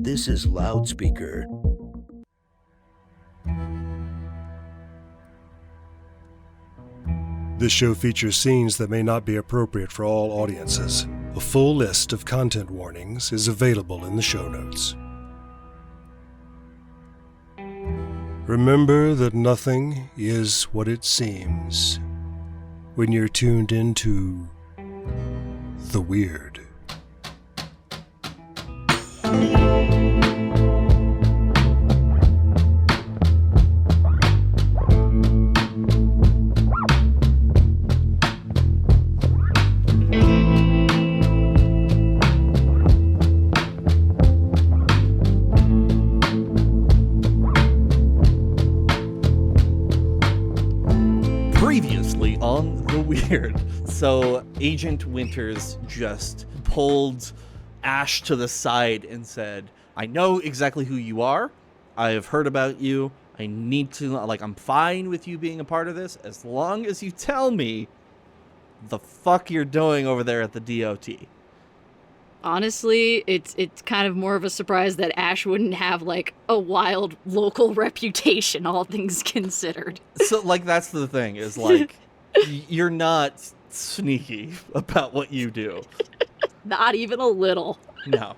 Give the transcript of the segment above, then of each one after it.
This is Loudspeaker. This show features scenes that may not be appropriate for all audiences. A full list of content warnings is available in the show notes. Remember that nothing is what it seems when you're tuned into the weird. Previously on The Weird. So Agent Winters just pulled Ash to the side and said, I know exactly who you are. I have heard about you. I need to, I'm fine with you being a part of this as long as you tell me the fuck you're doing over there at the DOT. Honestly, it's kind of more of a surprise that Ash wouldn't have, a wild local reputation, all things considered. So, that's the thing, is, you're not sneaky about what you do. Not even a little. No.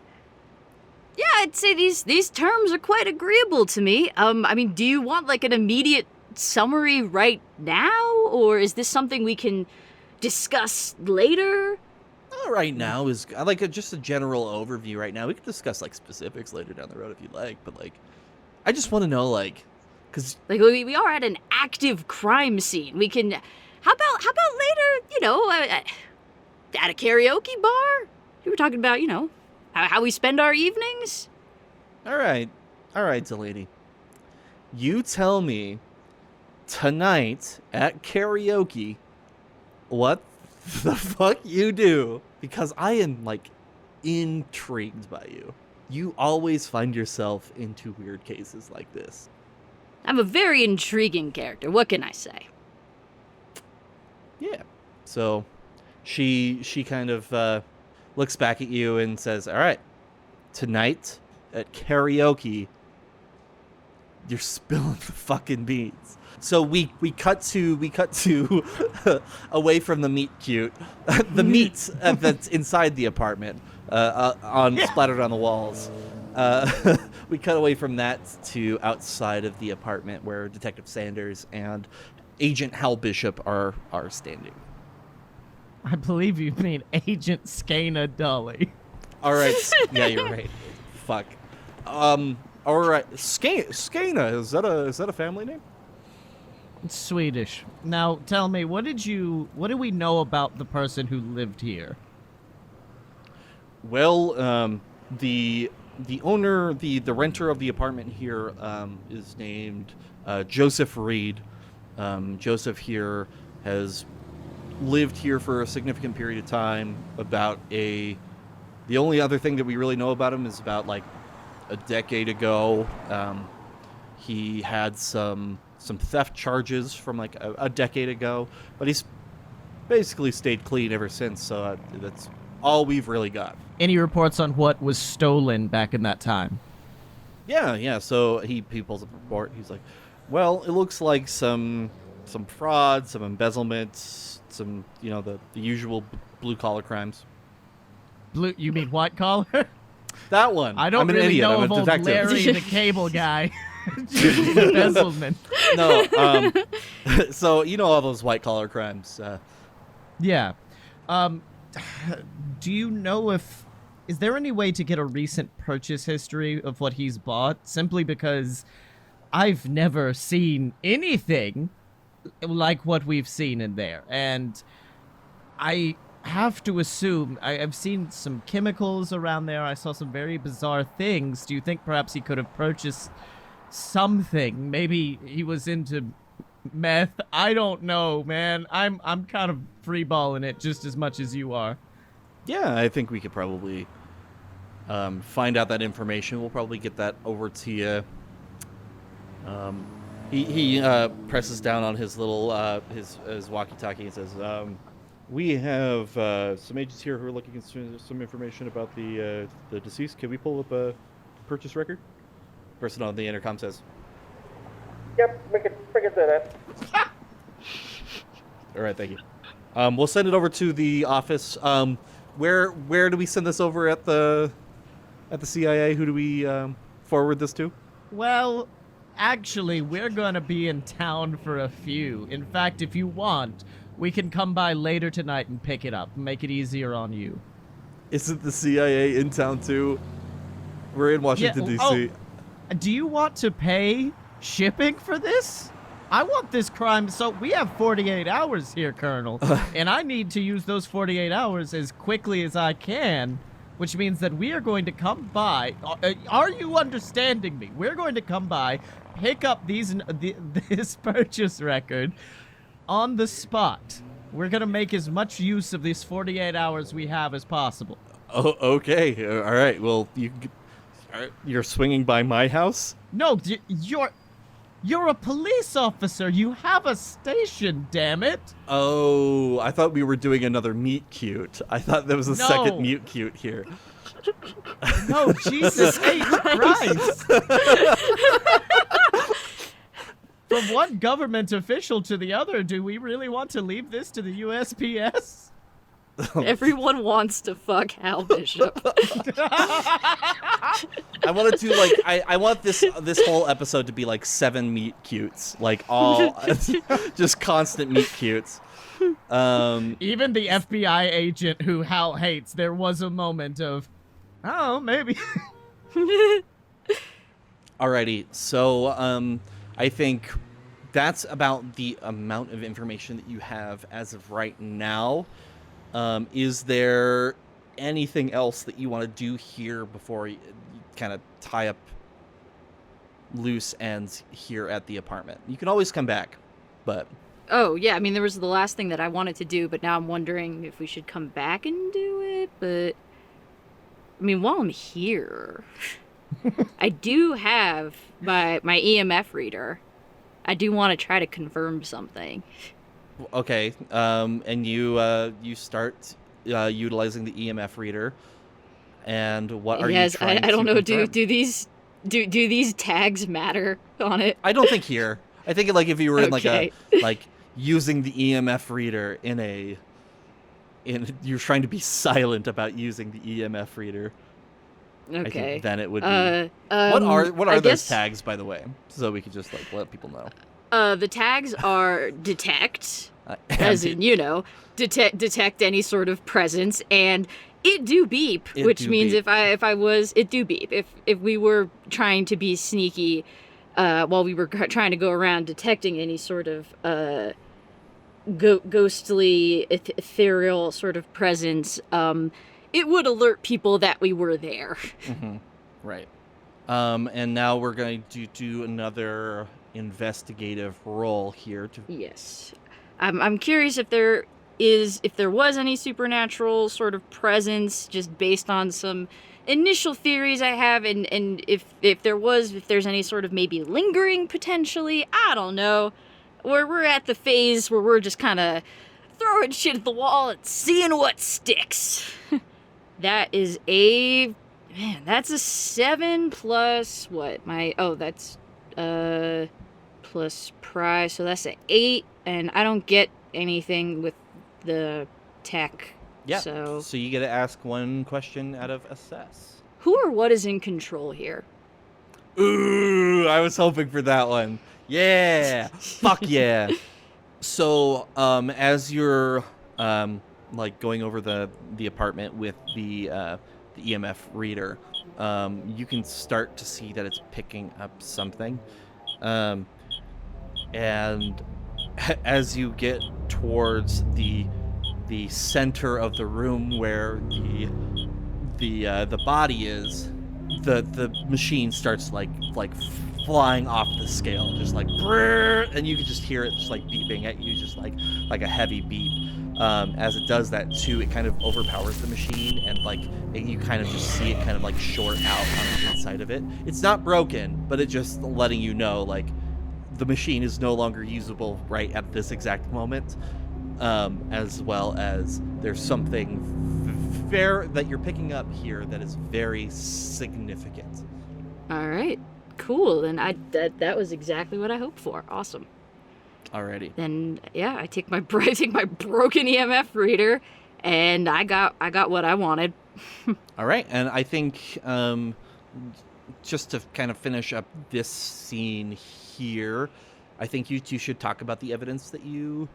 Yeah, I'd say these terms are quite agreeable to me. Do you want, an immediate summary right now? Or is this something we can discuss later? Right now is just a general overview right now. We can discuss specifics later down the road if you'd like, but I just want to know because we are at an active crime scene. We can how about later, at a karaoke bar? We were talking about, how we spend our evenings. All right, Delaney. You tell me tonight at karaoke what the fuck you do, because I am intrigued by you. You always find yourself into weird cases like this. I'm a very intriguing character. What can I say? Yeah. So she kind of looks back at you and says, all right, tonight at karaoke, you're spilling the fucking beans. So we cut to away from the meat cute, the meat that's inside the apartment, splattered on the walls. We cut away from that to outside of the apartment where Detective Sanders and Agent Hal Bishop are standing. I believe you mean Agent Skana Dulley. All right, yeah, you're right. Fuck. All right, Skana, is that a family name? It's Swedish. Now, tell me, what do we know about the person who lived here? Well, the owner, the renter of the apartment here, is named Joseph Reed. Joseph here has lived here for a significant period of time. The only other thing that we really know about him is about a decade ago, he had some theft charges from a decade ago, but he's basically stayed clean ever since, so that's all we've really got. Any reports on what was stolen back in that time? Yeah, so he pulls up a report. He's like, well, it looks like some fraud, some embezzlement, some, the usual blue-collar crimes. You mean white collar? That one. I don't I'm an really idiot. know I'm of a old detective. Larry the cable guy. Embezzlement. No, so all those white-collar crimes. Yeah. Do you know is there any way to get a recent purchase history of what he's bought? Simply because I've never seen anything like what we've seen in there. And I have to assume, I've seen some chemicals around there. I saw some very bizarre things. Do you think perhaps he could have purchased something? Maybe he was into meth. I don't know, man. I'm kind of freeballing it just as much as you are. Yeah, I think we could probably find out that information. We'll probably get that over to you. He presses down on his little his walkie-talkie and says, "We have some agents here who are looking at some information about the deceased. Can we pull up purchase record? Person on the intercom says. Yep, we can do that. All right, thank you. We'll send it over to the office. Where do we send this over at the CIA? Who do we forward this to? Well, actually, we're gonna be in town for a few. In fact, if you want, we can come by later tonight and pick it up. Make it easier on you. Isn't the CIA in town too? We're in Washington, D.C. Do you want to pay shipping for this? I want this crime, so we have 48 hours here, Colonel, and I need to use those 48 hours as quickly as I can, which means that we are going to come by. Are you understanding me? We're going to come by, pick up this purchase record on the spot. We're going to make as much use of these 48 hours we have as possible. Oh, okay. All right. Well, you're swinging by my house? No, you're a police officer. You have a station, damn it. Oh, I thought we were doing another meet cute. I thought there was a second mute cute here. No, Jesus H. Christ. From one government official to the other, do we really want to leave this to the USPS? Everyone wants to fuck Hal Bishop. I want to do I want this whole episode to be like 7 meet cutes, like all just constant meet cutes. Even the FBI agent who Hal hates, there was a moment of, oh, maybe. Alrighty, so I think that's about the amount of information that you have as of right now. Is there anything else that you want to do here before you kind of tie up loose ends here at the apartment? You can always come back, but... Oh, yeah, I mean, there was the last thing that I wanted to do, but now I'm wondering if we should come back and do it, but... I mean, while I'm here... I do have my EMF reader. I do want to try to confirm something. Okay, and you start utilizing the EMF reader, and what are you trying I don't to know. confirm? Do these tags matter on it? I don't think here. I think like if you were in Okay. like using the EMF reader in you're trying to be silent about using the EMF reader. Okay. I think then it would be. What are I those guess, tags, by the way, so we could just like let people know. The tags are detect, as in, detect any sort of presence, and it do beep, which means beep. it do beep. If we were trying to be sneaky, while we were trying to go around detecting any sort of ghostly, ethereal sort of presence, it would alert people that we were there. Mm-hmm. Right. And now we're going to do another investigative roll here. Yes. I'm curious if there was any supernatural sort of presence, just based on some initial theories I have, and if there's any sort of maybe lingering potentially. I don't know. We're at the phase where we're just kind of throwing shit at the wall and seeing what sticks. That's a 7 plus what? That's plus prize, so that's an 8, and I don't get anything with the tech. Yeah. So you get to ask one question out of assess. who or what is in control here? Ooh, I was hoping for that one. Yeah. Fuck yeah. So, as you're like going over the apartment with the EMF reader, you can start to see that it's picking up something. And as you get towards the center of the room where the body is, the machine starts like flying off the scale, just like brrr, and you can just hear it just like beeping at you, just like a heavy beep. As it does that too, it kind of overpowers the machine, and you kind of just see it kind of like short out on the inside of it. It's not broken, but it just letting you know like the machine is no longer usable right at this exact moment. As well as there's something that you're picking up here that is very significant. All right. Cool. And that was exactly what I hoped for. Awesome. Alrighty. Then yeah, I take my broken EMF reader, and I got what I wanted. All right, and I think just to kind of finish up this scene here, I think you two should talk about the evidence that you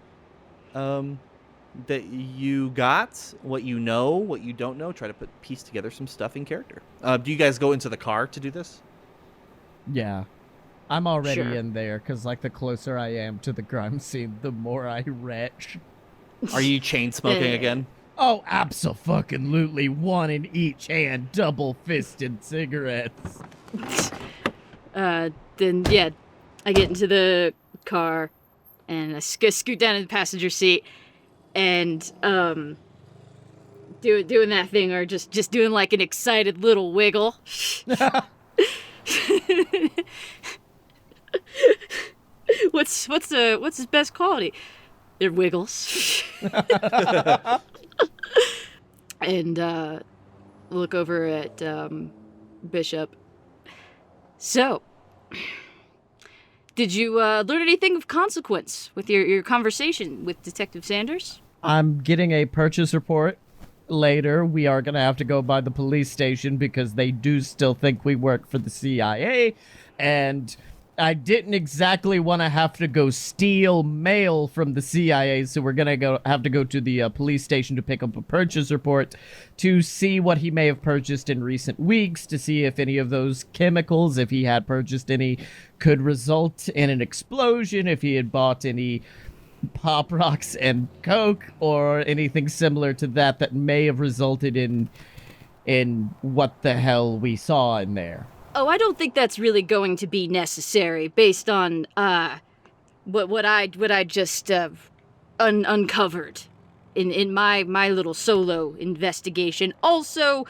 got, what you know, what you don't know. Try to piece together some stuff in character. Do you guys go into the car to do this? Yeah. I'm already Sure. in there, because, like, the closer I am to the crime scene, the more I retch. Are you chain smoking again? Oh, abso-fucking-lutely, one in each hand, double-fisted cigarettes. Then yeah, I get into the car, and I scoot down to the passenger seat, and doing that thing, or just doing like an excited little wiggle. What's his best quality? They're wiggles. And look over at Bishop. So, did you learn anything of consequence with your conversation with Detective Sanders? I'm getting a purchase report later. We are going to have to go by the police station because they do still think we work for the CIA. And I didn't exactly want to have to go steal mail from the CIA, so we're going to have to go to the police station to pick up a purchase report to see what he may have purchased in recent weeks, to see if any of those chemicals, if he had purchased any, could result in an explosion, if he had bought any Pop Rocks and Coke, or anything similar to that may have resulted in what the hell we saw in there. Oh, I don't think that's really going to be necessary based on what I just uncovered in my little solo investigation. Also,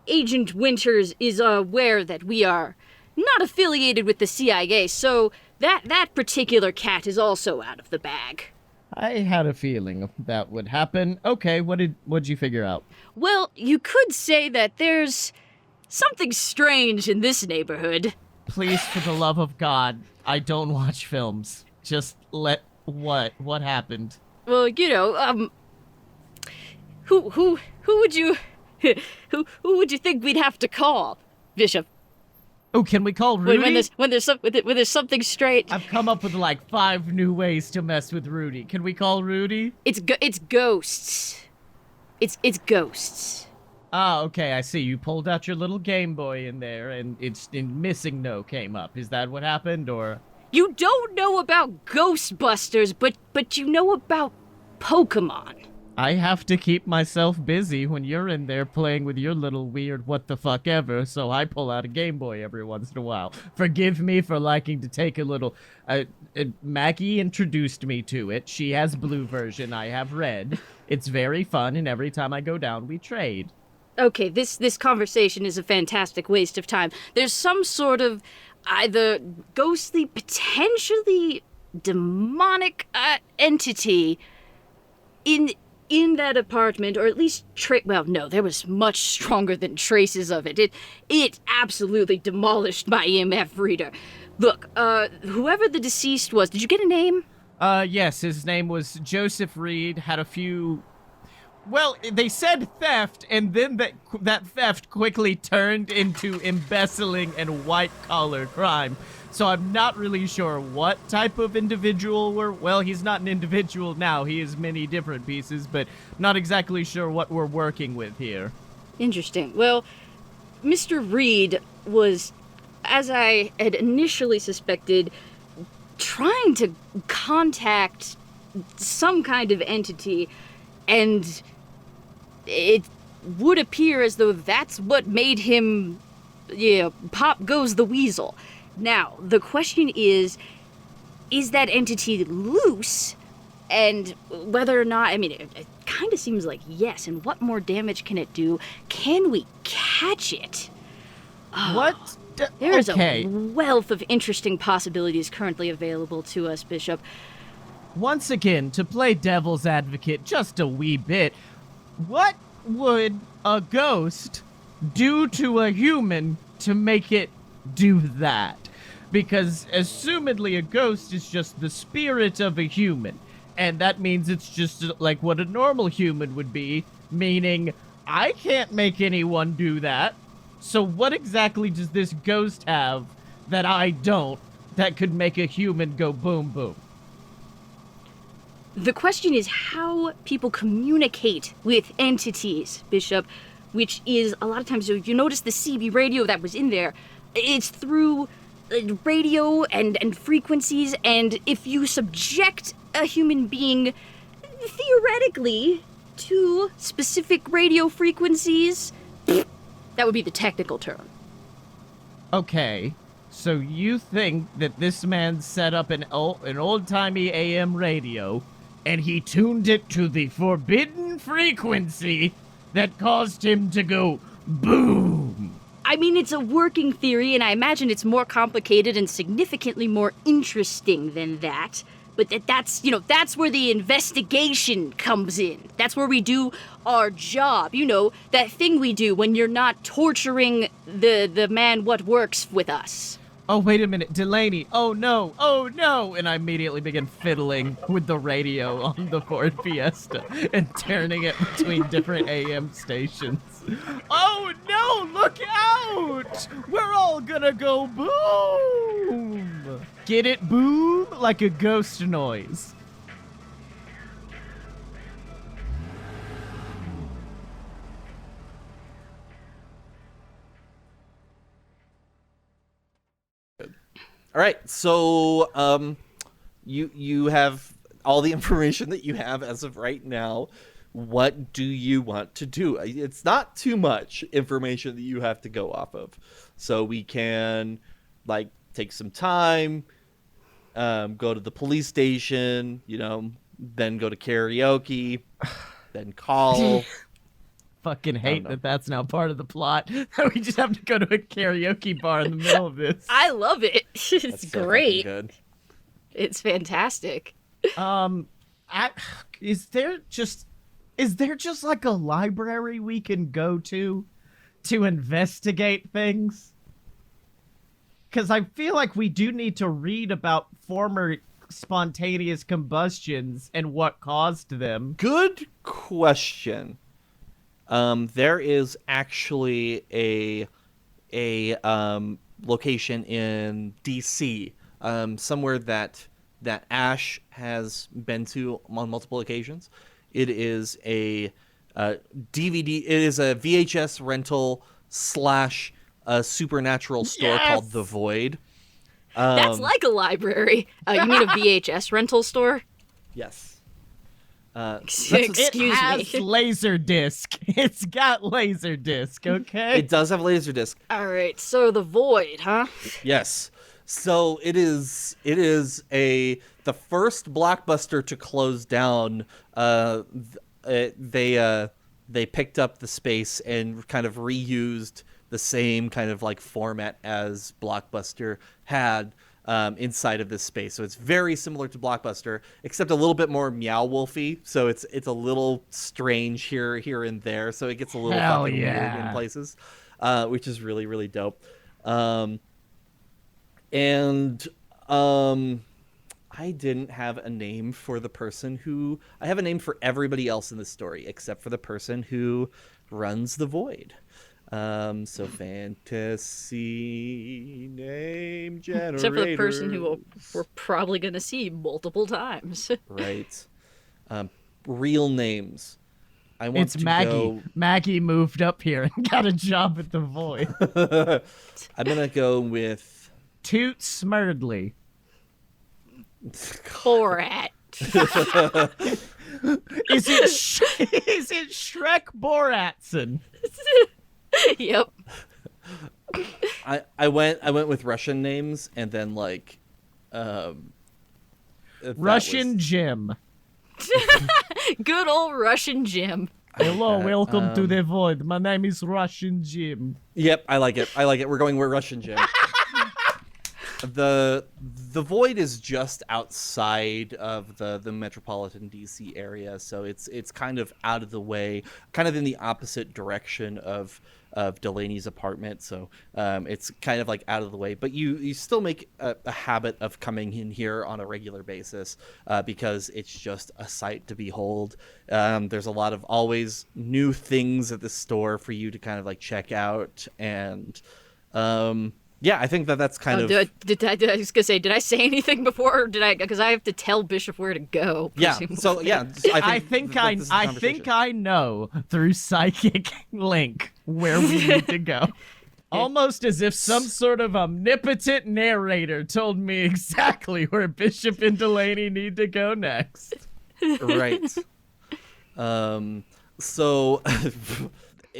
Agent Winters is aware that we are not affiliated with the CIA, so that particular cat is also out of the bag. I had a feeling that would happen. Okay, what'd you figure out? Well, you could say that there's something strange in this neighborhood. Please, for the love of God, I don't watch films. Just what happened? Well, you know, who would you who would you think we'd have to call, Bishop? Oh, can we call Rudy? When there's something straight. I've come up with like 5 new ways to mess with Rudy. Can we call Rudy? It's ghosts. It's ghosts. Ah, okay, I see. You pulled out your little Game Boy in there, and Missing No came up. Is that what happened, or? You don't know about Ghostbusters, but you know about Pokemon. I have to keep myself busy when you're in there playing with your little weird what-the-fuck-ever, so I pull out a Game Boy every once in a while. Forgive me for liking to take a little... Maggie introduced me to it. She has blue version, I have red. It's very fun, and every time I go down, we trade. Okay, this conversation is a fantastic waste of time. There's some sort of either ghostly, potentially demonic entity in that apartment, or at least well, no, there was much stronger than traces of it. It absolutely demolished my EMF reader. Look, whoever the deceased was, did you get a name? Yes, his name was Joseph Reed, had a few... Well, they said theft, and then that theft quickly turned into embezzling and white-collar crime. So I'm not really sure what type of individual well, he's not an individual now. He is many different pieces, but not exactly sure what we're working with here. Interesting. Well, Mr. Reed was, as I had initially suspected, trying to contact some kind of entity, and it would appear as though that's what made him, pop goes the weasel. Now, the question is that entity loose? And whether or not, I mean, it kind of seems like yes, and what more damage can it do? Can we catch it? What? There is okay. a wealth of interesting possibilities currently available to us, Bishop. Once again, to play devil's advocate just a wee bit, what would a ghost do to a human to make it do that. Because assumedly a ghost is just the spirit of a human. And that means it's just like what a normal human would be, meaning I can't make anyone do that. So what exactly does this ghost have that I don't that could make a human go boom boom? The question is how people communicate with entities, Bishop, which is a lot of times, you notice the CB radio that was in there, it's through radio and frequencies, and if you subject a human being theoretically to specific radio frequencies, that would be the technical term. Okay, so you think that this man set up an old-timey AM radio, and he tuned it to the forbidden frequency that caused him to go boom? I mean, it's a working theory, and I imagine it's more complicated and significantly more interesting than that. But that's where the investigation comes in. That's where we do our job. You know, that thing we do when you're not torturing the man what works with us. Oh, wait a minute, Delaney. Oh no, and I immediately begin fiddling with the radio on the Ford Fiesta and turning it between different AM stations. Oh no, look out! We're all gonna go boom! Get it, boom? Like a ghost noise. All right, so you have all the information that you have as of right now. What do you want to do? It's not too much information that you have to go off of, so we can take some time, go to the police station, then go to karaoke, then call. Fucking hate that that's now part of the plot. We just have to go to a karaoke bar in the middle of this. I love it. It's so great. good. It's fantastic. Is there just like a library we can go to investigate things? Because I feel like we do need to read about former spontaneous combustions and what caused them. Good question. There is actually a location in DC, somewhere that Ash has been to on multiple occasions. It is a DVD. It is a VHS rental / a supernatural store called The Void. That's like a library. You mean a VHS rental store? Yes. Excuse It has me. Laserdisc. It's got Laserdisc, okay? It does have Laserdisc. All right, so The Void, huh? Yes. So it is the first Blockbuster to close down. They picked up the space and kind of reused the same kind of format as Blockbuster had inside of this space. So it's very similar to Blockbuster, except a little bit more Meow Wolfy. So it's a little strange here and there. So it gets a little Hell fucking weird yeah. in places, which is really, really dope. I didn't have a name for the person who... I have a name for everybody else in this story, except for the person who runs the Void. So fantasy name generator. Except for the person who we're probably going to see multiple times. Right. Real names. I want It's to Maggie. go... Maggie moved up here and got a job at the Void. I'm going to go with... Toot Smurdley. Borat. Is it Shrek Boratson? Yep. I went with Russian names, and then Russian Jim. Good old Russian Jim. Hello, welcome to the Void. My name is Russian Jim. Yep, I like it. We're going with Russian Jim. The void is just outside of the metropolitan DC area, so it's kind of out of the way, kind of in the opposite direction of Delaney's apartment. So it's kind of like out of the way, but you still make a habit of coming in here on a regular basis because it's just a sight to behold. There's a lot of always new things at the store for you to kind of like check out, and yeah, I think that's kind of. I was gonna say, did I say anything before? Or did I? Because I have to tell Bishop where to go. Yeah. Presumably. So yeah, I think I know through psychic link where we need to go. Almost as if some sort of omnipotent narrator told me exactly where Bishop and Delaney need to go next. Right. So,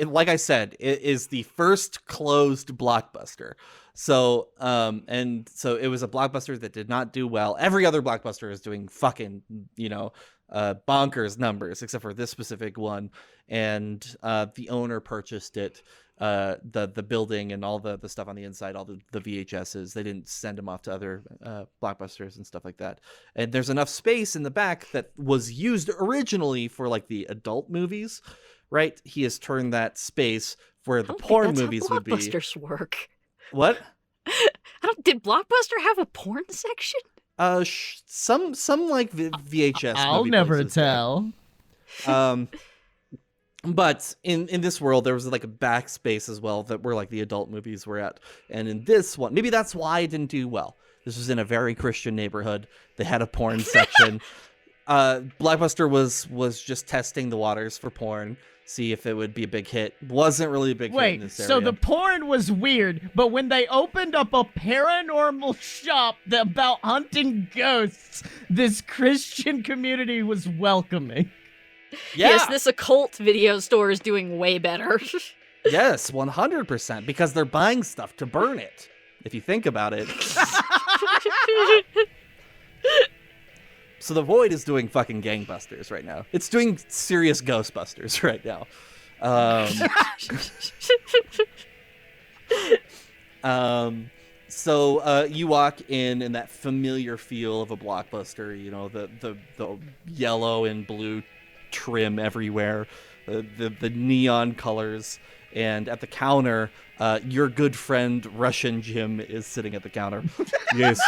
like I said, it is the first closed Blockbuster. So, and so it was a Blockbuster that did not do well. Every other Blockbuster is doing fucking, bonkers numbers, except for this specific one. And the owner purchased it, the building and all the stuff on the inside, all the VHSs. They didn't send them off to other Blockbusters and stuff like that. And there's enough space in the back that was used originally for like the adult movies, right? He has turned that space where the porn movies would be. Blockbusters work. What? Did Blockbuster have a porn section? Some like VHS. I'll movie never places tell. But in this world, there was like a backspace as well that where like the adult movies were at. And in this one, maybe that's why it didn't do well. This was in a very Christian neighborhood. They had a porn section. Blockbuster was just testing the waters for porn, see if it would be a big hit. Wasn't really a big hit in this area. So the porn was weird, but when they opened up a paranormal shop about hunting ghosts, this Christian community was welcoming. Yeah. Yes, this occult video store is doing way better. Yes, 100%, because they're buying stuff to burn it, if you think about it. So the Void is doing fucking gangbusters right now. It's doing serious Ghostbusters right now. So you walk in that familiar feel of a Blockbuster, you know, the yellow and blue trim everywhere, the neon colors, and at the counter, your good friend Russian Jim is sitting at the counter. Yes,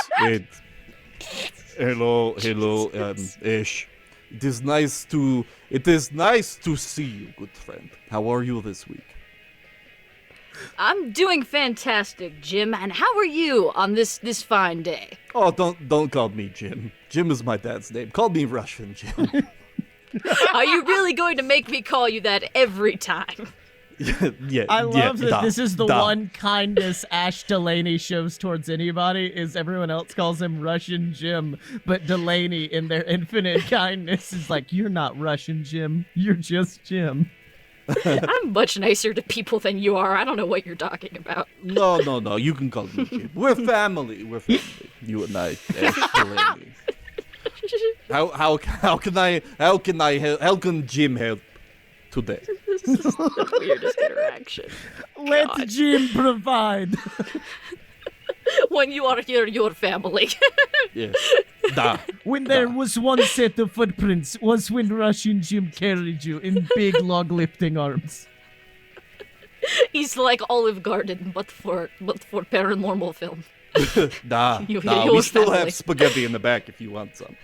hello, Ish. It is nice to see you, good friend. How are you this week? I'm doing fantastic, Jim. And how are you on this fine day? Oh, don't call me Jim. Jim is my dad's name. Call me Russian Jim. Are you really going to make me call you that every time? Yeah, I love that da, this is the da. one kindness Ash Delaney shows towards anybody, is everyone else calls him Russian Jim, but Delaney, in their infinite kindness, is like, you're not Russian Jim, you're just Jim. I'm much nicer to people than you are. I don't know what you're talking about. No, you can call me Jim. We're family. You and I, Ash Delaney. How can Jim help today? This is the weirdest interaction. Let God. Jim provide. When you are here, your family. Yes. Da. When there was one set of footprints, was when Russian Jim carried you in big log-lifting arms. He's like Olive Garden, but for paranormal film. Da. Your We still family. have spaghetti in the back if you want some.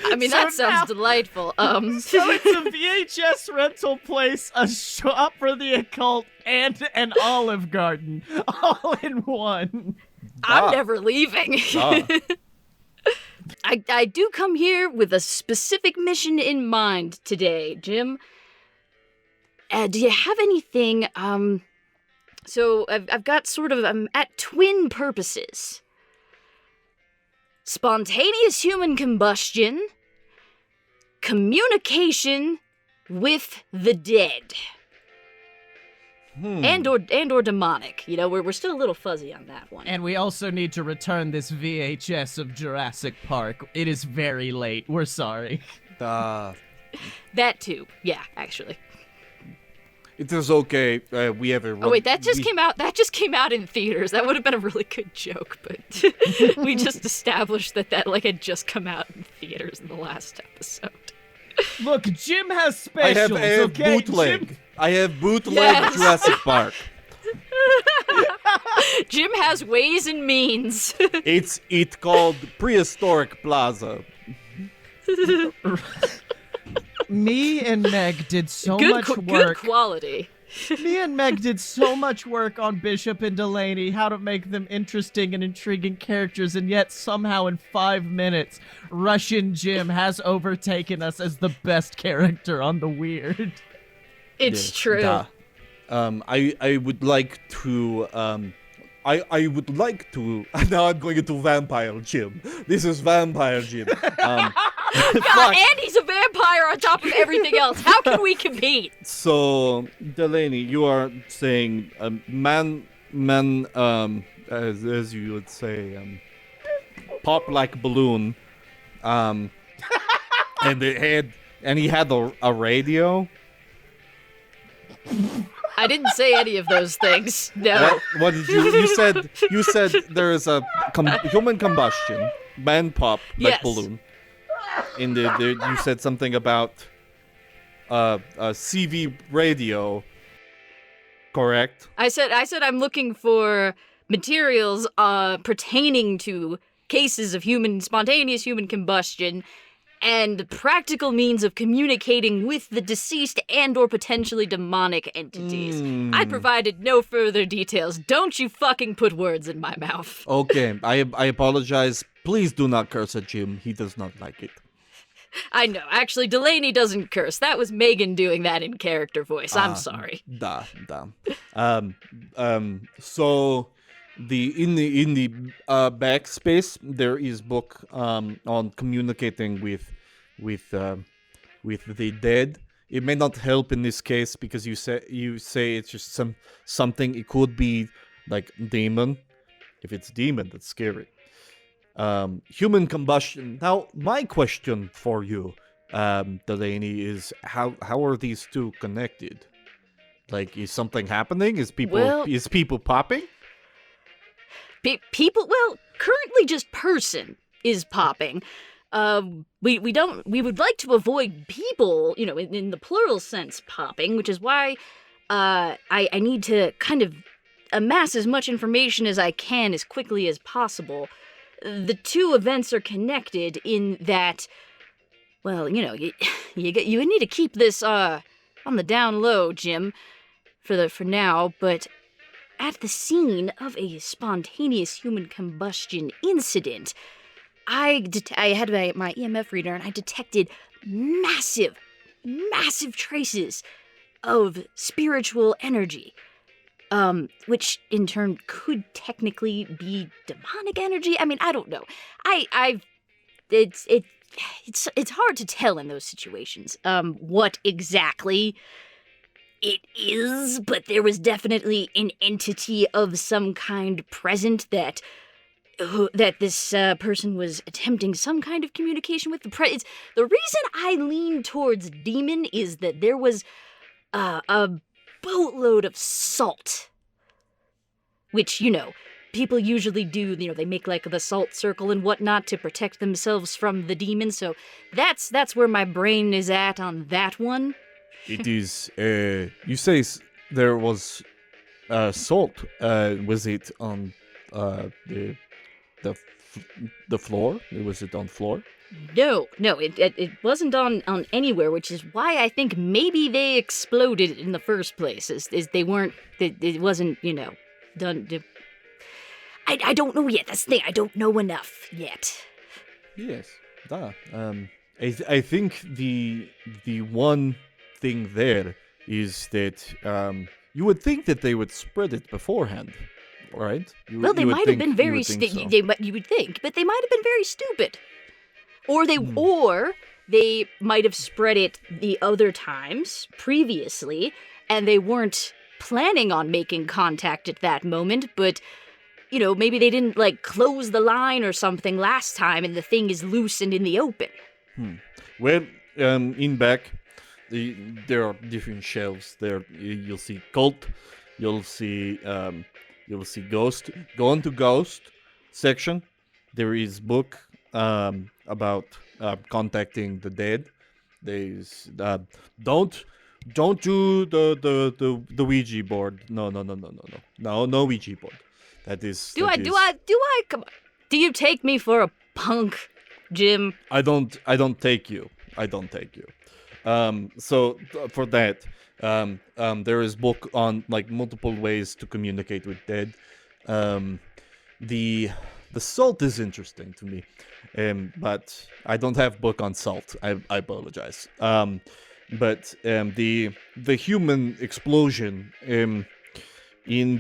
I mean, So that sounds now- delightful. So it's a VHS rental place, a shop for the occult, and an Olive Garden, all in one. I'm Da. never leaving. Da. I do come here with a specific mission in mind today, Jim. Do you have anything, so I've got sort of, I'm at twin purposes. Spontaneous human combustion, communication with the dead. And or demonic. You know, we're still a little fuzzy on that one. And we also need to return this VHS of Jurassic Park. It is very late. We're sorry. Da. That too. Yeah, actually. It is okay. We have a. Oh wait, that just came out. That just came out in theaters. That would have been a really good joke, but we just established that had just come out in theaters in the last episode. Look, Jim has I specials. have Okay, bootleg. Jim. I have bootleg Yes. Jurassic Park. Jim has ways and means. It's called Prehistoric Plaza. Me and Meg did so good, much good work. quality. Me and Meg did so much work on Bishop and Delaney, how to make them interesting and intriguing characters, and yet somehow in 5 minutes, Russian Jim has overtaken us as the best character on the weird. It's true. Duh. I would like to. I would like to. Now I'm going into Vampire Jim. This is Vampire Jim. God, and he's a vampire on top of everything else. How can we compete? So, Delaney, you are saying man, as you would say, pop like balloon, and he had a radio. I didn't say any of those things. No. What did you said? You said there is a human combustion, man pop like Yes. balloon. In the you said something about a CV radio. Correct. I said I'm looking for materials pertaining to cases of spontaneous human combustion and practical means of communicating with the deceased and or potentially demonic entities. I provided no further details. Don't you fucking put words in my mouth. Okay, I apologize. Please do not curse at Jim. He does not like it. I know. Actually, Delaney doesn't curse. That was Megan doing that in character voice. I'm sorry. Da. So in the backspace there is book on communicating with the dead. It may not help in this case because you say it's just something. It could be like demon. If it's demon, that's scary. Human combustion. Now, my question for you, Delaney, is how are these two connected? Like, is something happening? Is people popping? People, well, currently just person is popping. We would like to avoid people, in the plural sense popping, which is why I need to kind of amass as much information as I can as quickly as possible. The two events are connected in that, well, you need to keep this on the down low, Jim, for now, but at the scene of a spontaneous human combustion incident, I had my EMF reader and I detected massive traces of spiritual energy, which in turn could technically be demonic energy. I mean, I don't know. It's hard to tell in those situations what exactly it is, but there was definitely an entity of some kind present that this person was attempting some kind of communication with. The reason I lean towards demon is that there was a boatload of salt, which, people usually do. They make like the salt circle and whatnot to protect themselves from the demon. So that's where my brain is at on that one. It is. You say there was salt. Was it on the floor? Was it on floor? No, it wasn't on anywhere, which is why I think maybe they exploded in the first place. Is they weren't. It wasn't. Done. I don't know yet. That's the thing. I don't know enough yet. Yes. I think the one thing there is that you would think that they would spread it beforehand, right? They might have been very stupid. You would think, but they might have been very stupid, or they might have spread it the other times previously, and they weren't planning on making contact at that moment, but maybe they didn't close the line or something last time, and the thing is loose and in the open. Well, in back. there are different shelves. There you'll see cult, you'll see ghost. Go into ghost section. There is book about contacting the dead. There's don't do the Ouija board. No Ouija board. That is. Do I come on. Do you take me for a punk, Jim? I don't take you. So for that, there is book on like multiple ways to communicate with dead. The salt is interesting to me, but I don't have book on salt. I apologize. But the human explosion in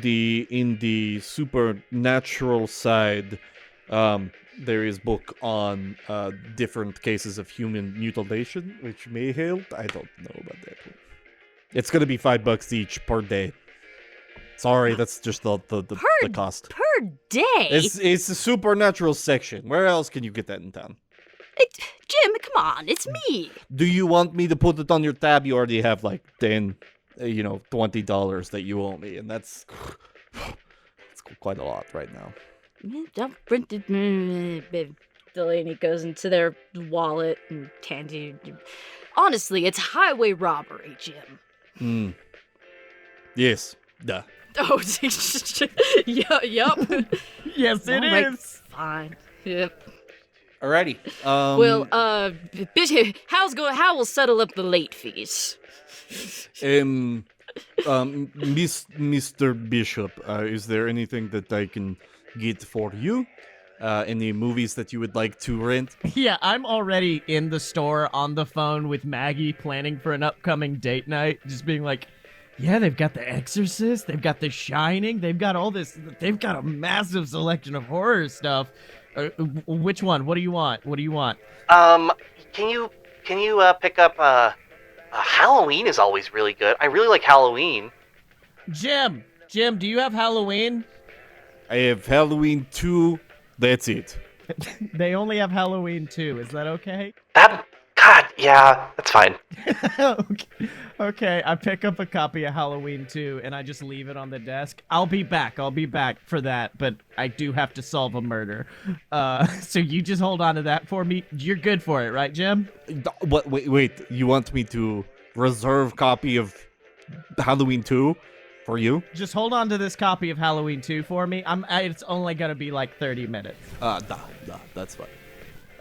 the supernatural side. There is book on different cases of human mutilation, which may help. I don't know about that one. It's gonna be $5 each per day. Sorry, that's just the cost. Per day? It's the supernatural section. Where else can you get that in town? Jim, come on, it's me. Do you want me to put it on your tab? You already have like $20 that you owe me, and that's quite a lot right now. Don't print it. Delaney goes into their wallet and hands you. Honestly, it's highway robbery, Jim. Yes. Duh. Oh, yup. Yes, it Alright, is. fine. Yep. Alrighty. Well, Hal will settle up the late fees. Mr. Bishop, is there anything that I can get for you? Any movies that you would like to rent? Yeah, I'm already in the store on the phone with Maggie planning for an upcoming date night, just being like, yeah, they've got The Exorcist, they've got The Shining, they've got all this, they've got a massive selection of horror stuff. Which one? What do you want? Can you pick up, Halloween is always really good. I really like Halloween. Jim, do you have Halloween? I have Halloween 2. That's it. They only have Halloween 2. Is that okay? God, yeah, that's fine. Okay, I pick up a copy of Halloween 2 and I just leave it on the desk. I'll be back for that, but I do have to solve a murder. So you just hold on to that for me. You're good for it, right, Jim? What? Wait. You want me to reserve copy of Halloween 2 for you? Just hold on to this copy of Halloween 2 for me. It's only gonna be like 30 minutes. That's fine.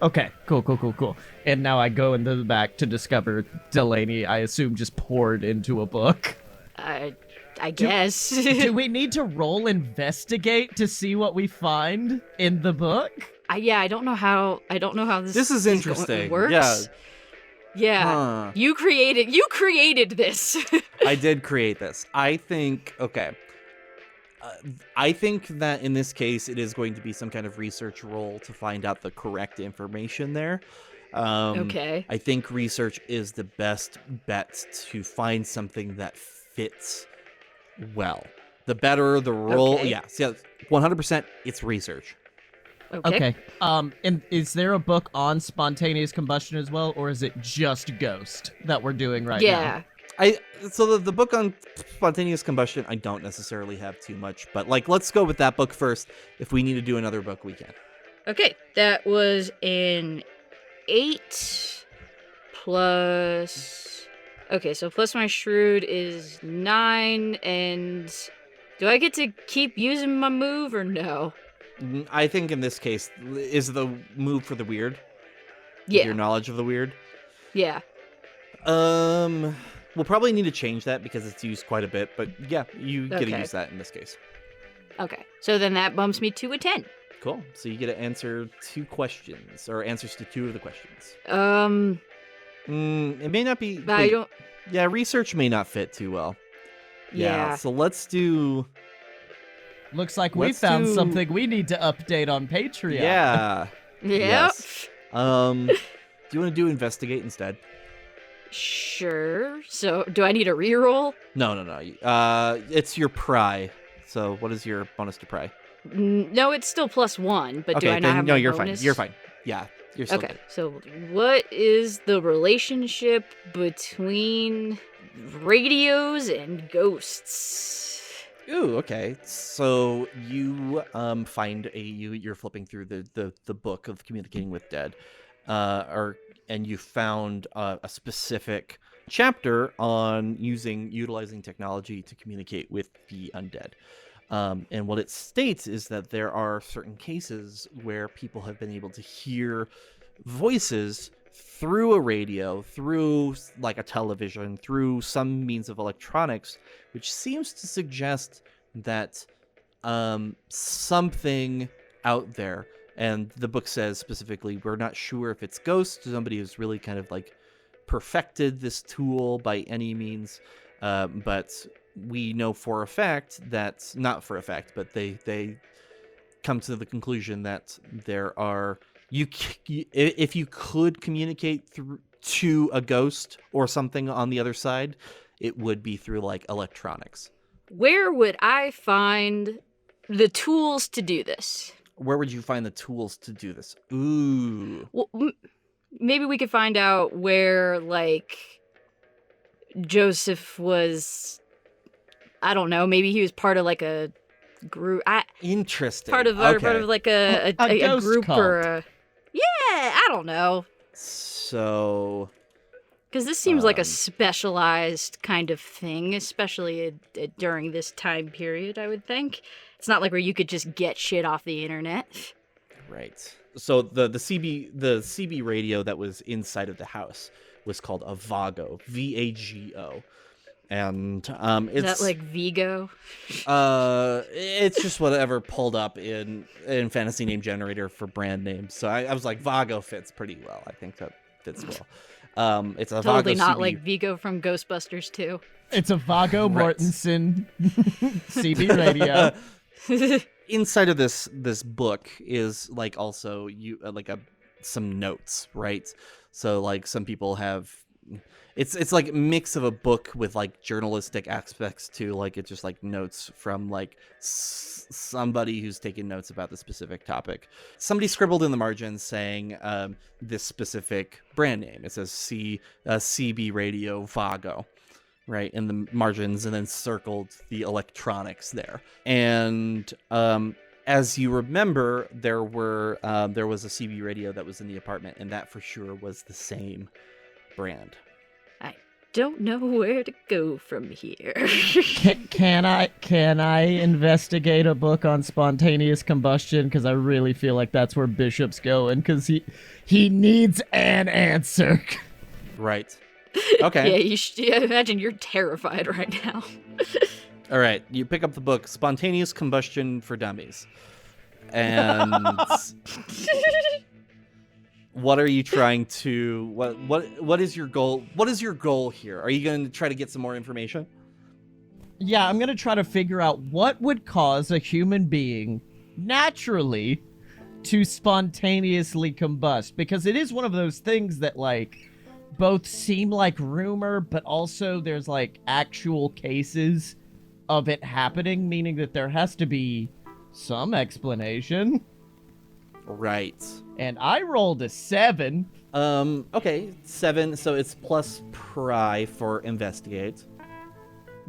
Okay, cool. And now I go into the back to discover Delaney, I assume, just poured into a book. I guess. Do we need to roll investigate to see what we find in the book? I don't know how This is interesting. works. Yeah. Huh. You created this. I did create this. I think that in this case, it is going to be some kind of research role to find out the correct information there. Okay. I think research is the best bet to find something that fits well. The better the role. Okay. Yeah, 100% it's research. Okay. And is there a book on spontaneous combustion as well, or is it just Ghost that we're doing right now? Yeah. So the book on spontaneous combustion, I don't necessarily have too much, but let's go with that book first. If we need to do another book, we can. Okay, that was an 8 plus. Okay, so plus my shrewd is 9, and do I get to keep using my move or no? I think in this case, is the move for the weird? Yeah. Your knowledge of the weird? Yeah. We'll probably need to change that because it's used quite a bit, but yeah, you get to Okay. use that in this case. Okay, so then that bumps me to a 10. Cool. So you get to answer 2 questions, or answers to 2 of the questions. It may not be. I don't. Yeah, research may not fit too well. Yeah. So let's do. Looks like we Let's found do- something we need to update on Patreon. Yeah. Yep. Yes. Do you want to do investigate instead? Sure. So, do I need a reroll? No. It's your pry. So what is your bonus to pry? No, it's still +1, but Okay, do I not then have no, my you're bonus? fine. You're fine. Yeah. You're still Okay, good. so what is the relationship between radios and ghosts? Ooh, okay. So you find you're flipping through the book of Communicating with Dead, and you found a specific chapter on utilizing technology to communicate with the undead. And what it states is that there are certain cases where people have been able to hear voices through a radio, through like a television, through some means of electronics, which seems to suggest that something out there, and the book says specifically, we're not sure if it's ghosts, somebody who's really kind of like perfected this tool by any means, but we know for a fact that, not for a fact, but they come to the conclusion that there are, if you could communicate to a ghost or something on the other side, it would be through like electronics. Where would I find the tools to do this? Where would you find the tools to do this? Ooh. Well, maybe we could find out where, like, Joseph was, I don't know, maybe he was part of like a group. Interesting. Part of like a ghost group cult. or a, yeah, I don't know. So, Because this seems like a specialized kind of thing, especially during this time period, I would think. It's not like where you could just get shit off the internet. right. So the CB radio that was inside of the house was called a Vago, VAGO. And Is it's that like Vigo? it's just whatever pulled up in fantasy name generator for brand names. So I was like, Vago fits pretty well. I think that fits well. It's a Totally Vago not CB. like Vigo from Ghostbusters 2. It's a Vago Right. Mortensen CB radio. Inside of this book is like also some notes, right? So like some people have, it's like a mix of a book with like journalistic aspects too. Like it's just like notes from like somebody who's taking notes about the specific topic. Somebody scribbled in the margins saying this specific brand name. It says CB Radio Vago, right, in the margins, and then circled the electronics there. And as you remember, there was a CB radio that was in the apartment, and that for sure was the same brand. Don't know where to go from here. Can I investigate a book on spontaneous combustion? Because I really feel like that's where Bishop's going. Because he needs an answer. Right. Okay. Yeah, I imagine you're terrified right now. All right. You pick up the book, Spontaneous Combustion for Dummies. And what are you trying to, what is your goal? What is your goal here? Are you going to try to get some more information? Yeah, I'm gonna try to figure out what would cause a human being naturally to spontaneously combust, because it is one of those things that like both seem like rumor, but also there's like actual cases of it happening, meaning that there has to be some explanation. Right. And I rolled a 7. Okay, 7, so it's plus pry for investigate.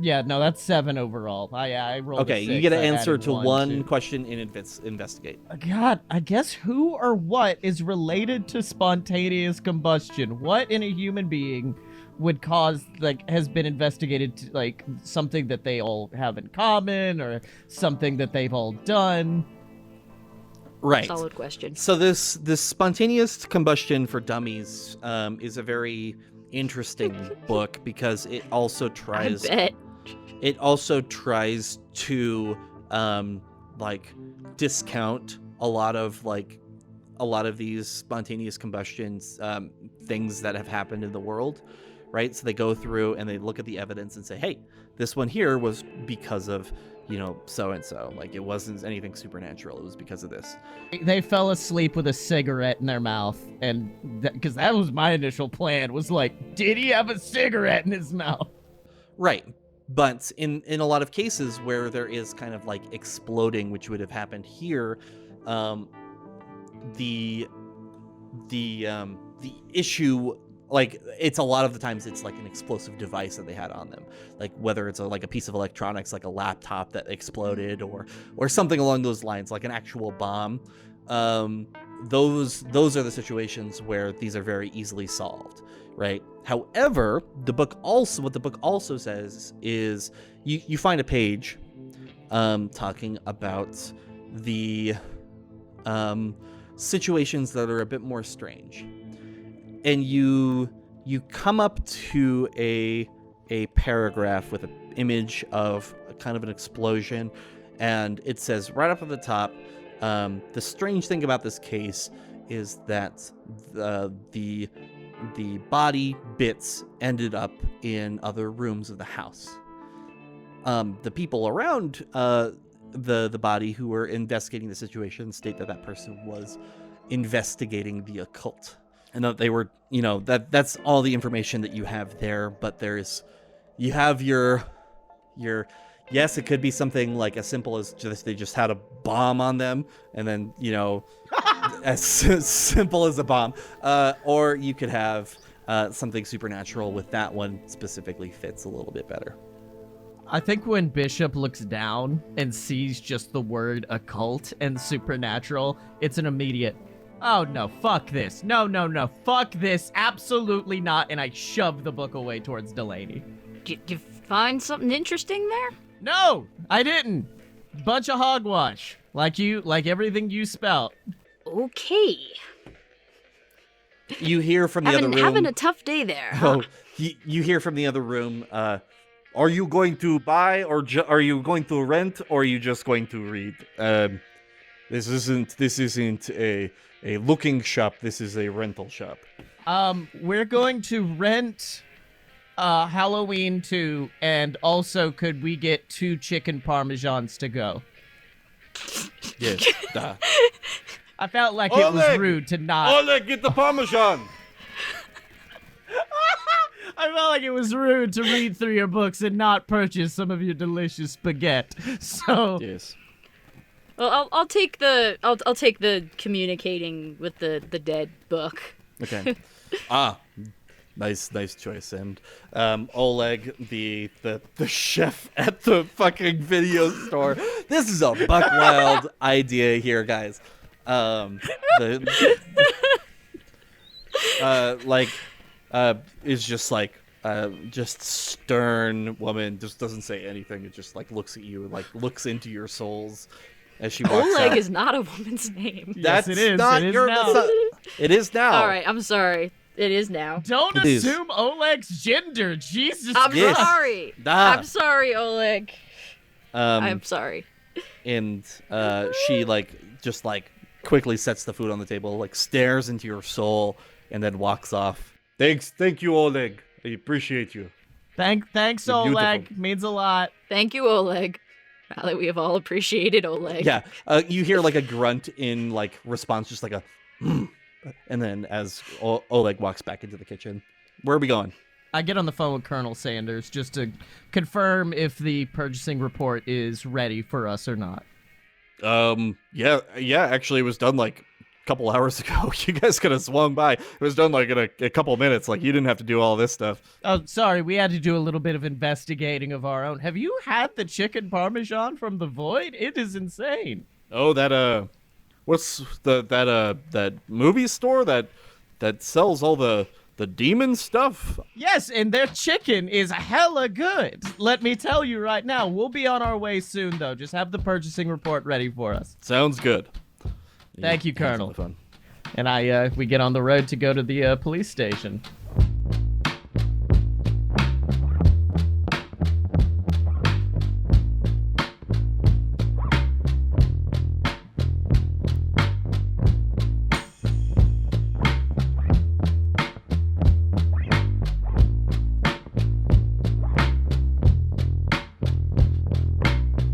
Yeah, no, that's 7 overall. I rolled a Okay, 6. you get an I answer added to one too. question in investigate. God, I guess who or what is related to spontaneous combustion? What in a human being would cause, like, has been investigated to, like, something that they all have in common or something that they've all done? Right. Solid question. So this Spontaneous Combustion for Dummies is a very interesting book because it also tries I bet. it also tries to like discount a lot of these spontaneous combustions things that have happened in the world, right? So they go through and they look at the evidence and say, hey, this one here was because of, you know, so and so, like it wasn't anything supernatural, it was because of this. They fell asleep with a cigarette in their mouth, and because that was my initial plan, was like, did he have a cigarette in his mouth? Right. But in a lot of cases where there is kind of like exploding, which would have happened here, the the issue, like, it's a lot of the times it's like an explosive device that they had on them, like whether it's like a piece of electronics, like a laptop that exploded, or something along those lines, like an actual bomb. Those are the situations where these are very easily solved, right? However, what the book also says is you find a page talking about the situations that are a bit more strange, and you come up to a paragraph with an image of a kind of an explosion, and it says right up at the top, the strange thing about this case is that the body bits ended up in other rooms of the house. The people around the body who were investigating the situation state that person was investigating the occult, and that they were, that's all the information that you have there. But you have your yes, it could be something like as simple as they just had a bomb on them, and then, as simple as a bomb, or you could have something supernatural. With that one specifically fits a little bit better. I think when Bishop looks down and sees just the word occult and supernatural, it's an immediate, oh no, fuck this. No, fuck this. Absolutely not. And I shove the book away towards Delaney. Did you find something interesting there? No, I didn't. Bunch of hogwash. Like everything you spelt. Okay. You hear from the other room. Having a tough day there. Huh? Oh, you hear from the other room. Are you going to buy, or are you going to rent, or are you just going to read? This isn't a looking shop. This is a rental shop. We're going to rent Halloween 2, and also could we get 2 chicken parmesans to go? Yes. I felt like it was rude to not. Oleg, get the parmesan. I felt like it was rude to read through your books and not purchase some of your delicious spaghetti. So yes. Well, I'll take the communicating with the dead book. Okay. Nice choice. And Oleg, the chef at the fucking video store. This is a buck wild idea here, guys. Is just like just stern woman, just doesn't say anything. It just like looks at you, like looks into your souls as she walks Oleg out. is not a woman's name. Yes, it is. Not it is your, now. not, it is now. All right, I'm sorry. It is now. Don't It is. assume Oleg's gender. Jesus I'm Christ. sorry. Ah. I'm sorry, Oleg. I'm sorry. And she just quickly sets the food on the table, like stares into your soul, and then walks off. Thank you, Oleg. I appreciate you. Thanks, You're Oleg. beautiful. Means a lot. Thank you, Oleg. Now that we have all appreciated Oleg. Yeah, you hear like a grunt in like response, just like a, and then as Oleg walks back into the kitchen. Where are we going? I get on the phone with Colonel Sanders just to confirm if the purchasing report is ready for us or not. Yeah. Actually, it was done like a couple hours ago. You guys could have swung by. It was done like in a couple minutes. Like you didn't have to do all this stuff. Oh, sorry, we had to do a little bit of investigating of our own. Have you had the chicken parmesan from the Void? It is insane. Oh, what's that movie store that sells all the demon stuff? Yes, and their chicken is hella good. Let me tell you right now. We'll be on our way soon, though. Just have the purchasing report ready for us. Sounds good. Thank you, Sounds Colonel. really fun. And we get on the road to go to the police station.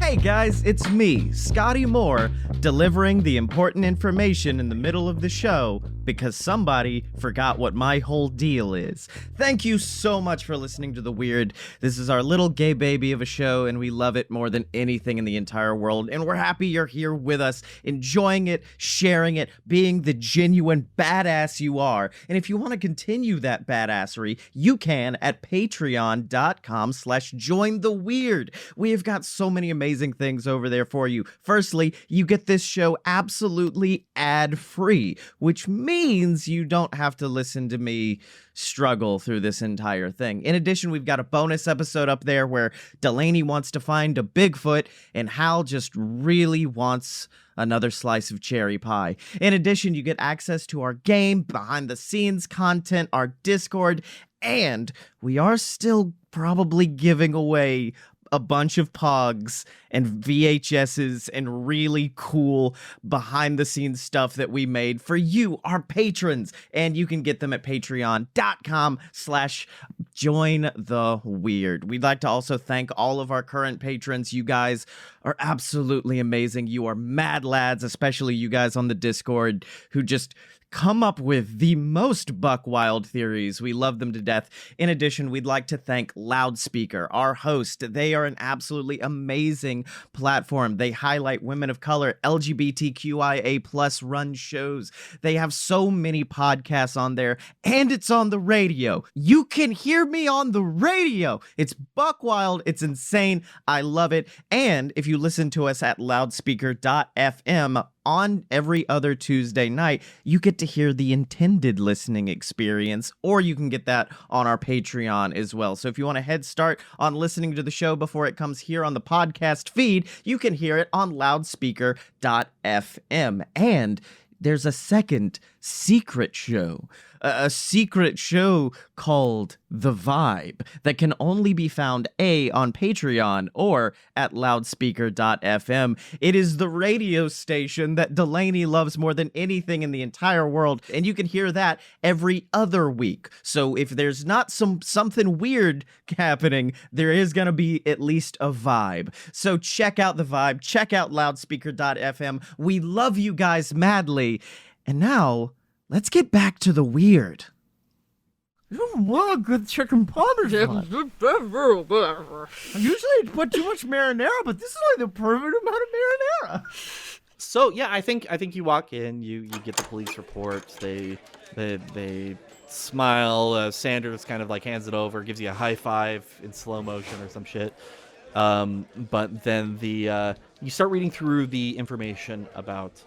Hey guys, it's me, Scotty Moore, delivering the important information in the middle of the show because somebody forgot what my whole deal is. Thank you so much for listening to The Weird. This is our little gay baby of a show, and we love it more than anything in the entire world, and we're happy you're here with us, enjoying it, sharing it, being the genuine badass you are. And if you want to continue that badassery, you can at patreon.com/jointheweird. We have got so many amazing things over there for you. Firstly, you get this show absolutely ad-free, which means you don't have to listen to me struggle through this entire thing. In addition, we've got a bonus episode up there where Delaney wants to find a Bigfoot and Hal just really wants another slice of cherry pie. In addition, you get access to our game, behind the scenes content, our Discord, and we are still probably giving away a bunch of pogs and VHSs and really cool behind-the-scenes stuff that we made for you, our patrons. And you can get them at patreon.com/jointheweird. We'd like to also thank all of our current patrons. You guys are absolutely amazing. You are mad lads, especially you guys on the Discord who just come up with the most buck wild theories. We love them to death. In addition, we'd like to thank Loudspeaker, our host. They are an absolutely amazing platform. They highlight women of color, LGBTQIA+ run shows. They have so many podcasts on there, and it's on the radio. You can hear me on the radio. It's buck wild. It's insane. I love it. And if you listen to us at loudspeaker.fm on every other Tuesday night, you get to hear the intended listening experience, or you can get that on our Patreon as well. So if you want a head start on listening to the show before it comes here on the podcast feed, you can hear it on loudspeaker.fm. And there's a second secret show, a secret show called The Vibe that can only be found on Patreon or at loudspeaker.fm. It is the radio station that Delaney loves more than anything in the entire world, and you can hear that every other week. So if there's not something weird happening, there is going to be at least a vibe. So check out The Vibe, check out loudspeaker.fm. We love you guys madly. And now, let's get back to the weird. What a good chicken parmesan. I usually put too much marinara, but this is like the perfect amount of marinara. So yeah, I think you walk in, you get the police report. They smile. Sanders kind of like hands it over, gives you a high five in slow motion or some shit. But then you start reading through the information about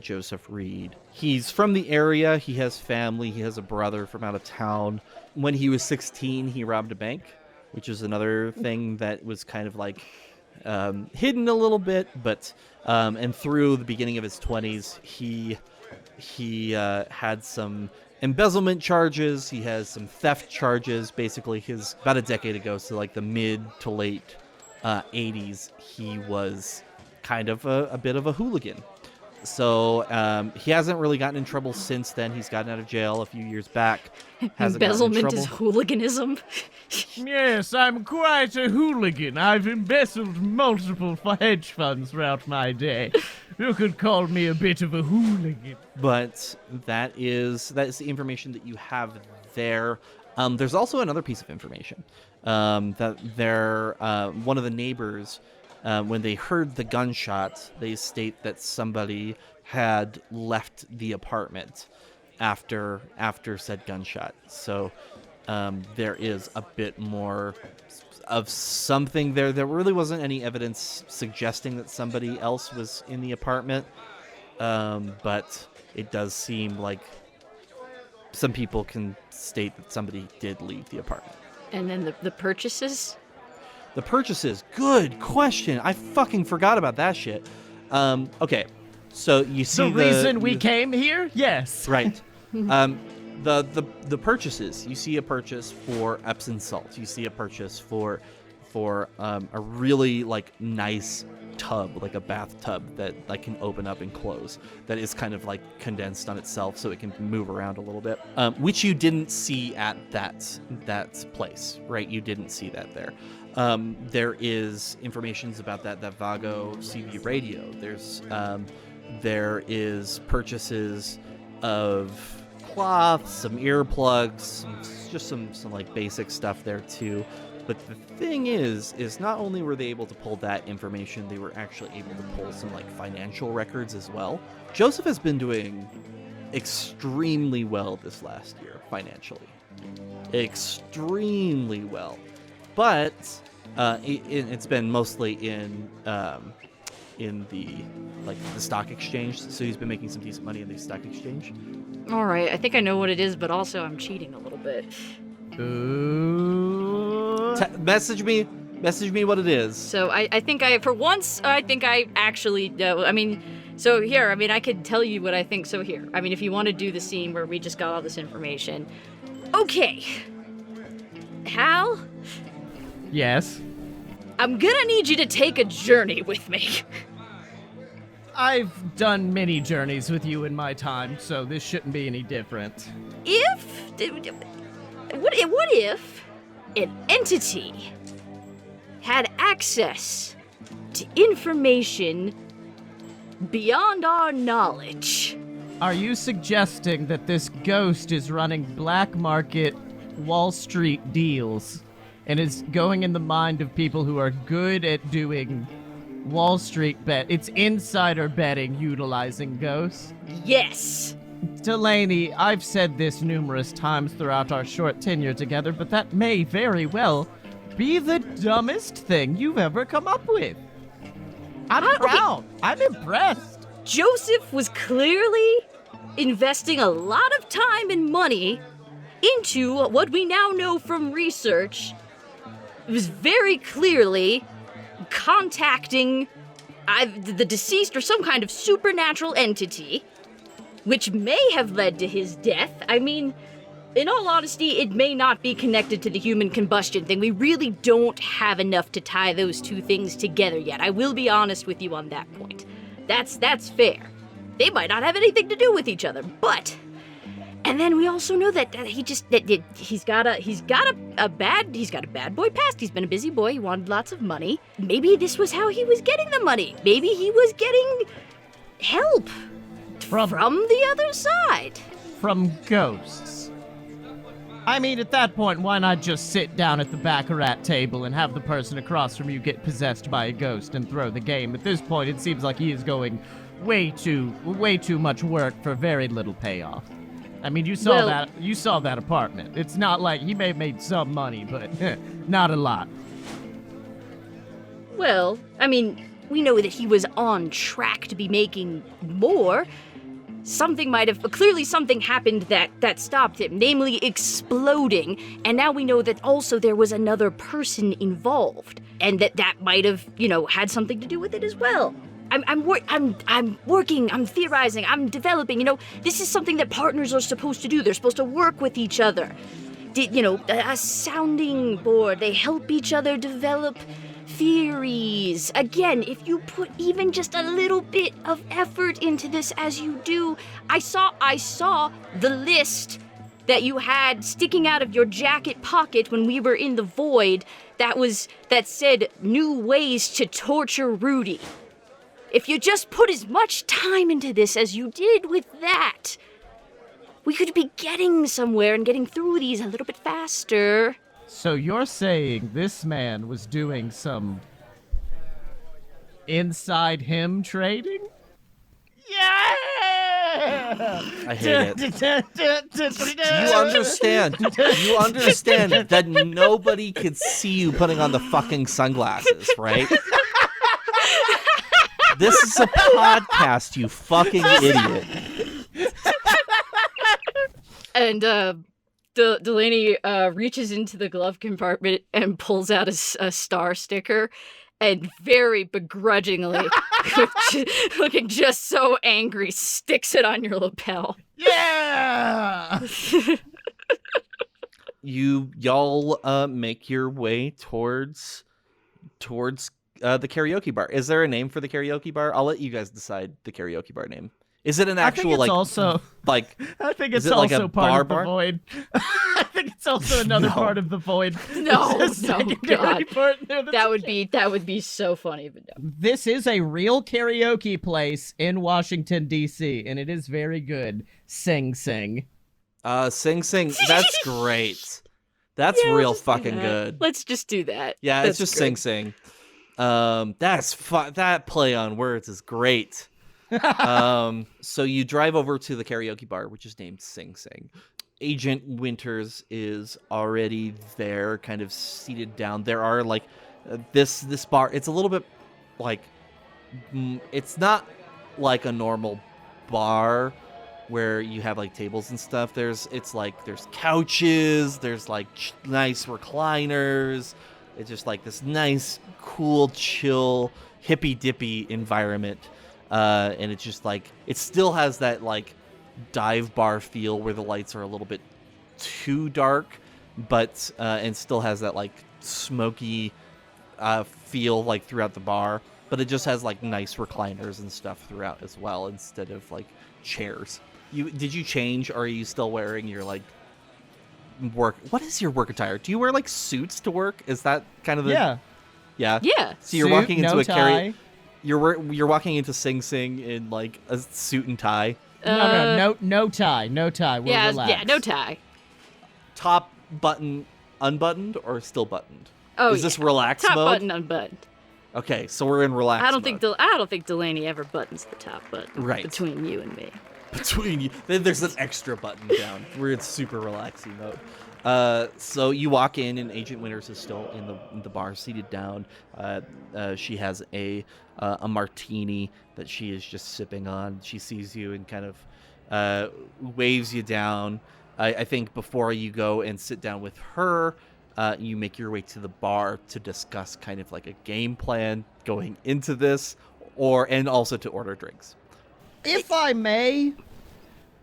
Joseph Reed. He's from the area. He has family. He has a brother from out of town. When he was 16, he robbed a bank, which is another thing that was kind of like hidden a little bit. But and through the beginning of his 20s, he had some embezzlement charges. He has some theft charges. Basically, about a decade ago, so like the mid to late 80s, he was kind of a bit of a hooligan. So he hasn't really gotten in trouble since then. He's gotten out of jail a few years back. Embezzlement is hooliganism. Yes, I'm quite a hooligan. I've embezzled multiple hedge funds throughout my day. You could call me a bit of a hooligan. But that is the information that you have there. There's also another piece of information that one of the neighbors, when they heard the gunshot, they state that somebody had left the apartment after said gunshot. So there is a bit more of something there. There really wasn't any evidence suggesting that somebody else was in the apartment, but it does seem like some people can state that somebody did leave the apartment. And then the purchases? The purchases. Good question. I fucking forgot about that shit. Okay, so you see the reason we came here? Yes. Right. The purchases. You see a purchase for Epsom salt. You see a purchase for a really like nice tub, like a bathtub that like can open up and close. That is kind of like condensed on itself, so it can move around a little bit. Which you didn't see at that place, right? You didn't see that there. There is information about that Vago CV radio. There is purchases of cloth, some earplugs, just some like basic stuff there too. But the thing is not only were they able to pull that information, they were actually able to pull some like financial records as well. Joseph has been doing extremely well this last year financially. Extremely well. But it's been mostly in the stock exchange. So he's been making some decent money in the stock exchange. All right, I think I know what it is, but also I'm cheating a little bit. Ooh. Message me what it is. So I think I actually know. I mean, so here, I mean, I could tell you what I think. So here, I mean, if you want to do the scene where we just got all this information. Okay. Hal? Yes? I'm gonna need you to take a journey with me. I've done many journeys with you in my time, so this shouldn't be any different. What if an entity had access to information beyond our knowledge? Are you suggesting that this ghost is running black market Wall Street deals and is going in the mind of people who are good at doing Wall Street bet? It's insider betting utilizing ghosts? Yes. Delaney, I've said this numerous times throughout our short tenure together, but that may very well be the dumbest thing you've ever come up with. I'm proud. I'm impressed. Joseph was clearly investing a lot of time and money into what we now know from research. It was very clearly contacting the deceased or some kind of supernatural entity, which may have led to his death. I mean, in all honesty, it may not be connected to the human combustion thing. We really don't have enough to tie those two things together yet. I will be honest with you on that point. That's fair. They might not have anything to do with each other, but... And then we also know that he's got a bad boy past. He's been a busy boy. He wanted lots of money. Maybe this was how he was getting the money. Maybe he was getting help from the other side. From ghosts. I mean, at that point, why not just sit down at the baccarat table and have the person across from you get possessed by a ghost and throw the game? At this point, it seems like he is going way too much work for very little payoff. I mean, you saw that apartment. It's not like he may have made some money, but not a lot. Well, I mean, we know that he was on track to be making more. Something happened that stopped him, namely exploding, and now we know that also there was another person involved, and that might have, had something to do with it as well. I'm working, I'm theorizing, I'm developing, this is something that partners are supposed to do. They're supposed to work with each other. A sounding board. They help each other develop theories. Again, if you put even just a little bit of effort into this as you do, I saw the list that you had sticking out of your jacket pocket when we were in the void that said new ways to torture Rudy. If you just put as much time into this as you did with that, we could be getting somewhere and getting through these a little bit faster. So you're saying this man was doing some inside him trading? Yeah! I hate it. You understand that nobody could see you putting on the fucking sunglasses, right? This is a podcast, you fucking idiot. And Delaney reaches into the glove compartment and pulls out a star sticker, and very begrudgingly, looking just so angry, sticks it on your lapel. Yeah! Y'all make your way towards the karaoke bar. Is there a name for the karaoke bar? I'll let you guys decide the karaoke bar name. Is it an actual I think it's also part of the void. I think it's also another part of the void. No, God. That would be so funny, but no. This is a real karaoke place in Washington, D.C., and it is very good. Sing Sing. Sing Sing. That's great. That's Yeah, real let's just do fucking that. good. Let's just do that. Yeah, That's it's just great. Sing Sing. That play on words is great. So you drive over to the karaoke bar, which is named Sing Sing. Agent Winters is already there, kind of seated down. There are like this bar. It's a little bit like it's not like a normal bar where you have like tables and stuff. There's couches. There's like nice recliners. It's just like this nice, cool, chill, hippy dippy environment. And it's just like, it still has that like dive bar feel where the lights are a little bit too dark, but and still has that like smoky feel like throughout the bar. But it just has like nice recliners and stuff throughout as well, instead of like chairs. Did you change, or are you still wearing your like work? What is your work attire? Do you wear like suits to work? Is that kind of the Yeah. Yeah. Yeah. So you're Suit, walking into no a tie. You're walking into Sing Sing in like a suit and tie. No tie. We're Yeah, relaxed. yeah, no tie. Top button unbuttoned or still buttoned? Oh, Is this yeah. relaxed Top mode? button unbuttoned. Okay, so we're in relaxed I don't mode. think Delaney ever buttons the top button. Right. Between you and me. Between you. Then there's an extra button down. We're in super relaxing mode. So you walk in, and Agent Winters is still in the bar, seated down. She has a martini that she is just sipping on. She sees you and kind of waves you down. I think before you go and sit down with her, you make your way to the bar to discuss kind of like a game plan going into this, and also to order drinks. If I may,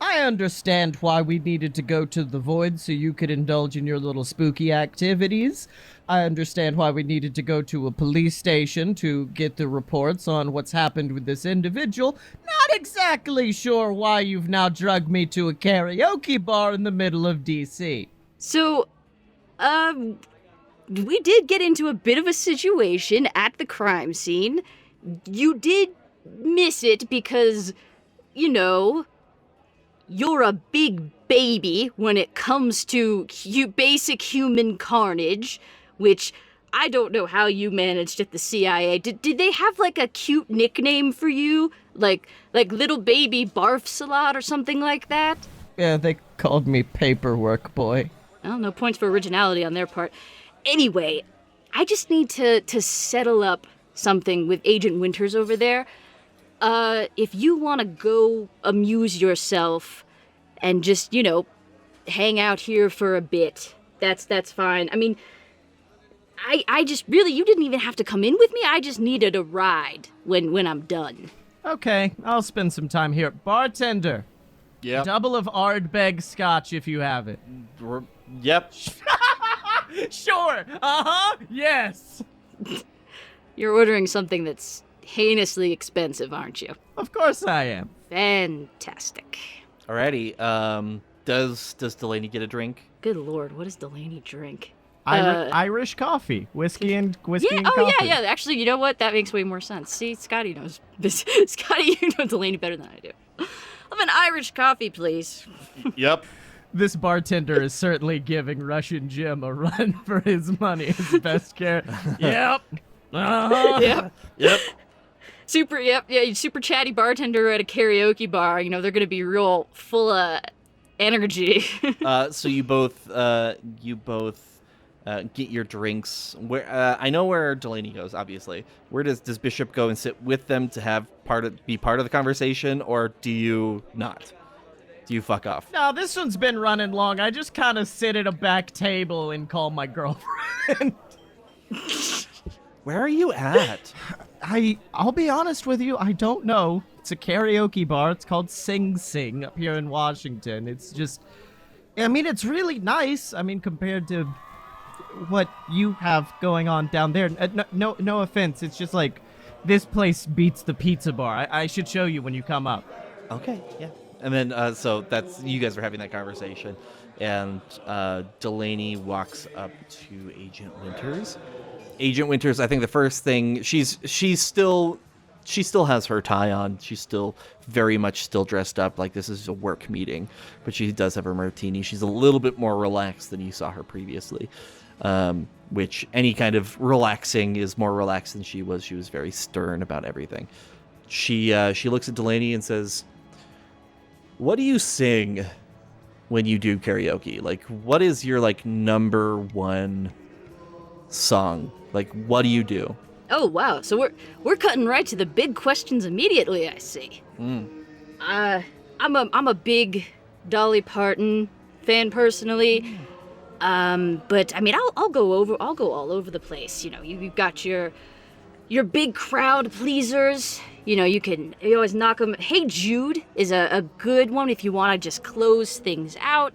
I understand why we needed to go to the Void so you could indulge in your little spooky activities. I understand why we needed to go to a police station to get the reports on what's happened with this individual. Not exactly sure why you've now drugged me to a karaoke bar in the middle of DC. So, we did get into a bit of a situation at the crime scene. You did miss it because, you know, you're a big baby when it comes to basic human carnage, which I don't know how you managed at the CIA. Did they have like a cute nickname for you? Like little baby Barf-Salad or something like that? Yeah, they called me Paperwork Boy. Well, no points for originality on their part. Anyway, I just need to settle up something with Agent Winters over there. If you want to go amuse yourself and just, you know, hang out here for a bit, that's fine. I mean, I just really, you didn't even have to come in with me. I just needed a ride when I'm done. Okay, I'll spend some time here. Bartender, Yep. double of Ardbeg Scotch if you have it. Yep. Sure. Uh-huh. Yes. You're ordering something that's heinously expensive, aren't you? Of course I am. Fantastic. Alrighty. Does Delaney get a drink? Good lord, what does Delaney drink? Irish coffee, whiskey and Yeah, coffee. oh yeah. Actually, you know what? That makes way more sense. See, Scotty knows. Scotty, you know Delaney better than I do. I'll have an Irish coffee, please. Yep. This bartender is certainly giving Russian Jim a run for his money. His best care. Yep. Uh-huh. Yep. Super chatty bartender at a karaoke bar. You know, they're gonna be real full of energy. So you both get your drinks. Where I know where Delaney goes, obviously. Where does Bishop go and sit with them to have be part of the conversation, or do you not? Do you fuck off? No, this one's been running long. I just kind of sit at a back table and call my girlfriend. Where are you at? I'll be honest with you, I don't know. It's a karaoke bar. It's called Sing Sing up here in Washington. It's just, I mean, it's really nice. I mean, compared to what you have going on down there. No offense. It's just like, this place beats the pizza bar. I should show you when you come up. Okay, yeah. And then, so that's, you guys are having that conversation, and Delaney walks up to Agent Winters. Agent Winters, I think the first thing, she's still she still has her tie on. She's still very much still dressed up like this is a work meeting, but she does have her martini. She's a little bit more relaxed than you saw her previously, which any kind of relaxing is more relaxed than she was. She was very stern about everything. She looks at Delaney and says, "What do you sing when you do karaoke? Like, what is your like number one song? Like, what do you do?" Oh wow, so we're cutting right to the big questions immediately, I see. I'm a big Dolly Parton fan personally. But I mean I'll go all over the place. You know, you've got your big crowd pleasers. You know, you always knock them. Hey Jude is a good one if you want to just close things out.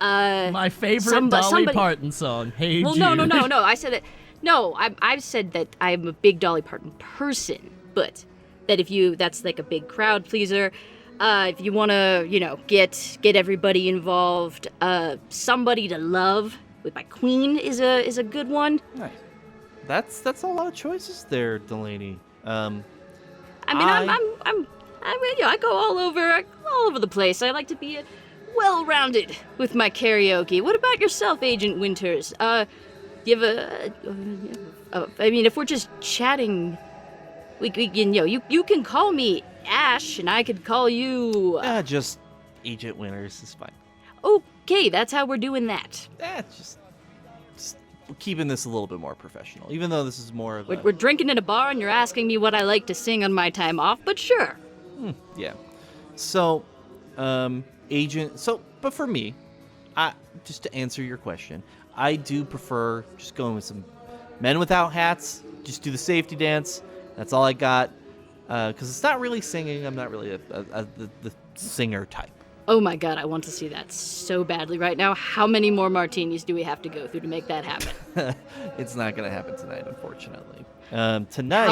My favorite Dolly Parton song, Hey Jude. Well, no. I said that. No, I've said that I'm a big Dolly Parton person, but that that's like a big crowd pleaser. If you want to, you know, get everybody involved, Somebody to Love with my Queen is a good one. Nice. That's a lot of choices there, Delaney. I go all over the place. I like to be well-rounded with my karaoke. What about yourself, Agent Winters? You have I mean, if we're just chatting, we can, you know, you can call me Ash, and I could call you... just Agent Winters is fine. Okay, that's how we're doing that. Just keeping this a little bit more professional, even though this is more of We're drinking in a bar, and you're asking me what I like to sing on my time off, but sure. Yeah. So, but for me, just to answer your question, I do prefer just going with some men without hats. Just do the safety dance. That's all I got. Because it's not really singing. I'm not really the singer type. Oh my god, I want to see that so badly right now. How many more martinis do we have to go through to make that happen? It's not going to happen tonight, unfortunately. Tonight.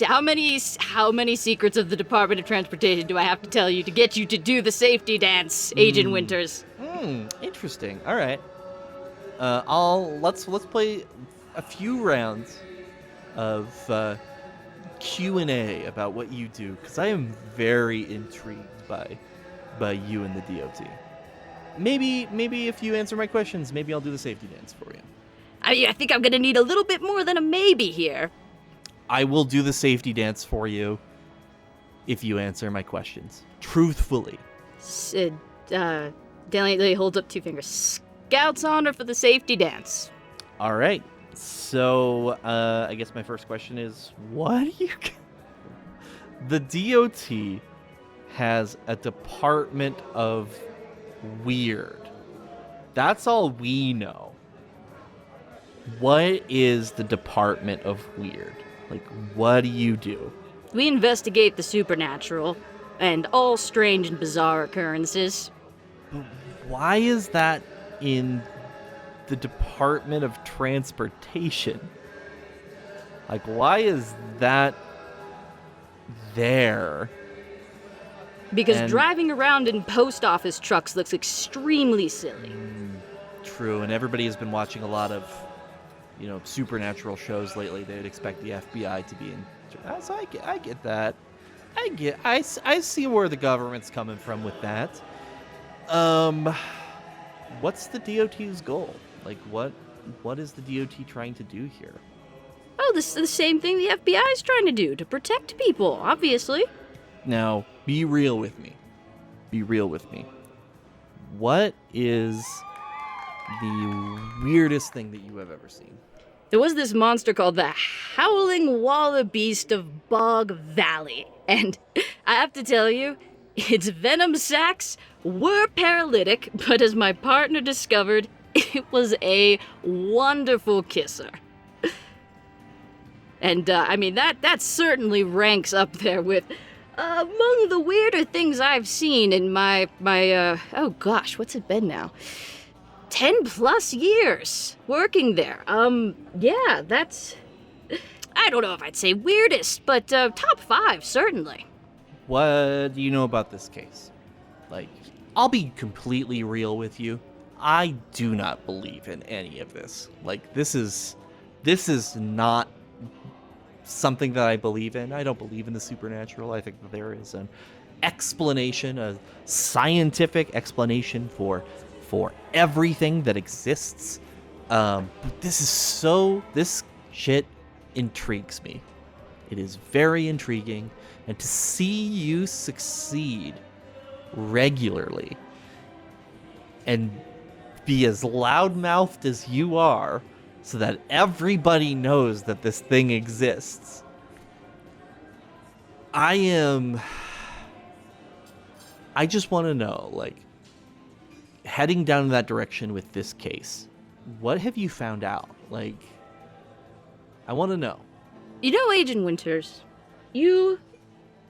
How many secrets of the Department of Transportation do I have to tell you to get you to do the safety dance, Agent Winters? Interesting. All right. Let's play a few rounds of Q&A about what you do, because I am very intrigued by you and the DOT. Maybe if you answer my questions, maybe I'll do the safety dance for you. I think I'm gonna need a little bit more than a maybe here. I will do the safety dance for you if you answer my questions truthfully. Delaney holds up 2 fingers. Scouts honor for the safety dance. All right. So, I guess my first question is, what do you... The DOT has a Department of Weird. That's all we know. What is the Department of Weird? Like, what do you do? We investigate the supernatural and all strange and bizarre occurrences. But why is that in the Department of Transportation? Like, why is that there? Because driving around in post office trucks looks extremely silly. True, and everybody has been watching a lot of, supernatural shows lately. They'd expect the FBI to be in. So I get that. I see where the government's coming from with that. What's the DOT's goal? Like, what is the DOT trying to do here? Oh, this is the same thing the FBI is trying to do, to protect people, obviously. Now, be real with me. What is the weirdest thing that you have ever seen? There was this monster called the Howling Wallabeast of Bog Valley. And I have to tell you, its venom sacs were paralytic, but as my partner discovered, it was a wonderful kisser. And, that certainly ranks up there with... among the weirder things I've seen in my oh gosh, what's it been now? 10+ years working there. Yeah, that's... I don't know if I'd say weirdest, but top 5, certainly. What do you know about this case? Like, I'll be completely real with you. I do not believe in any of this. Like, this is not something that I believe in. I don't believe in the supernatural. I think that there is an explanation, a scientific explanation for everything that exists. But this shit intrigues me. It is very intriguing, and to see you succeed regularly and be as loudmouthed as you are so that everybody knows that this thing exists. I just want to know, like, heading down in that direction with this case, what have you found out? Like, I want to know. You know, Agent Winters, you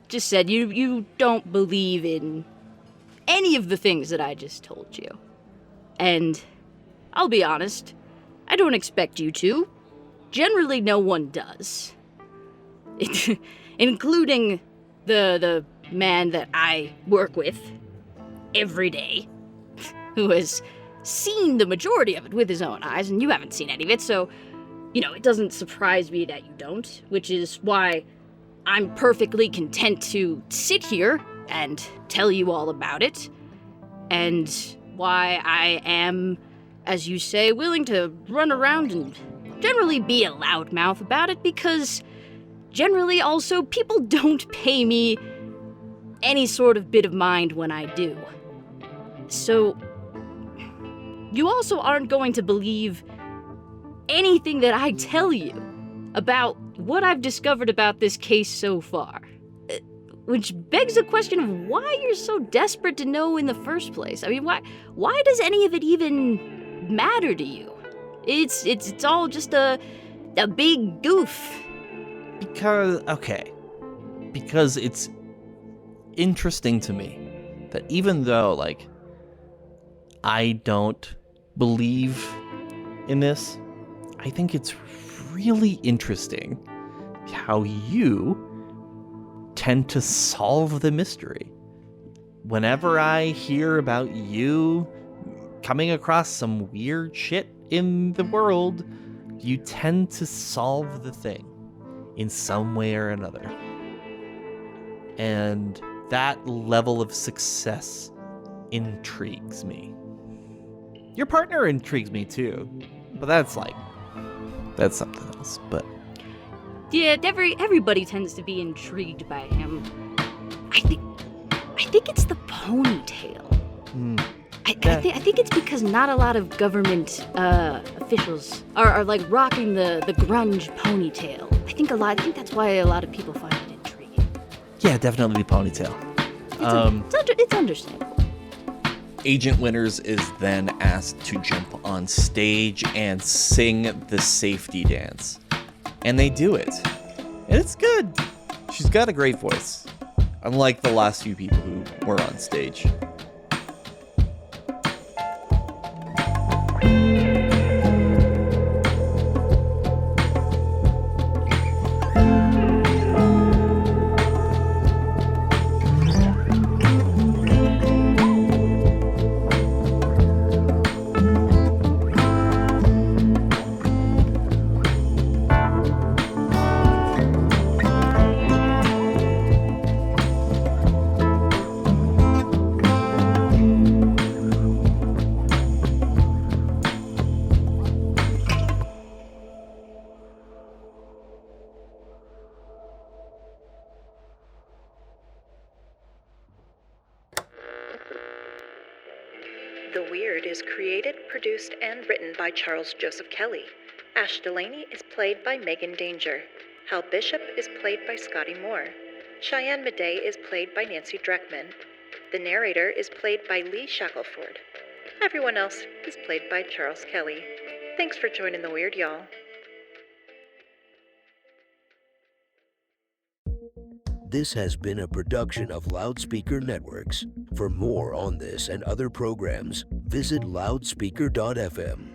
just said you don't believe in any of the things that I just told you. And I'll be honest, I don't expect you to. Generally, no one does. Including the man that I work with every day, who has seen the majority of it with his own eyes, and you haven't seen any of it, so, it doesn't surprise me that you don't, which is why I'm perfectly content to sit here and tell you all about it, and why I am, as you say, willing to run around and generally be a loudmouth about it, because generally also people don't pay me any sort of bit of mind when I do. So, you also aren't going to believe anything that I tell you about what I've discovered about this case so far. Which begs the question of why you're so desperate to know in the first place. I mean, why does any of it even matter to you? It's all just a big goof. Because it's interesting to me that even though, like, I don't believe in this, I think it's really interesting how you tend to solve the mystery. Whenever I hear about you coming across some weird shit in the world, you tend to solve the thing in some way or another. And that level of success intrigues me. Your partner intrigues me too, but that's something else. But yeah, everybody tends to be intrigued by him. I think it's the ponytail. I think it's because not a lot of government officials are like rocking the grunge ponytail. I think that's why a lot of people find it intriguing. Yeah, definitely the ponytail. It's understandable. Agent Winters is then asked to jump on stage and sing the safety dance. And they do it. And it's good. She's got a great voice. Unlike the last few people who were on stage. The Weird is created, produced, and written by Charles Joseph Kelly. Ash Delaney is played by Megan Danger. Hal Bishop is played by Scotty Moore. Cheyenne Madej is played by Nancy Dreckman. The narrator is played by Lee Shackelford. Everyone else is played by Charles Kelly. Thanks for joining The Weird, y'all. This has been a production of Loudspeaker Networks. For more on this and other programs, visit loudspeaker.fm.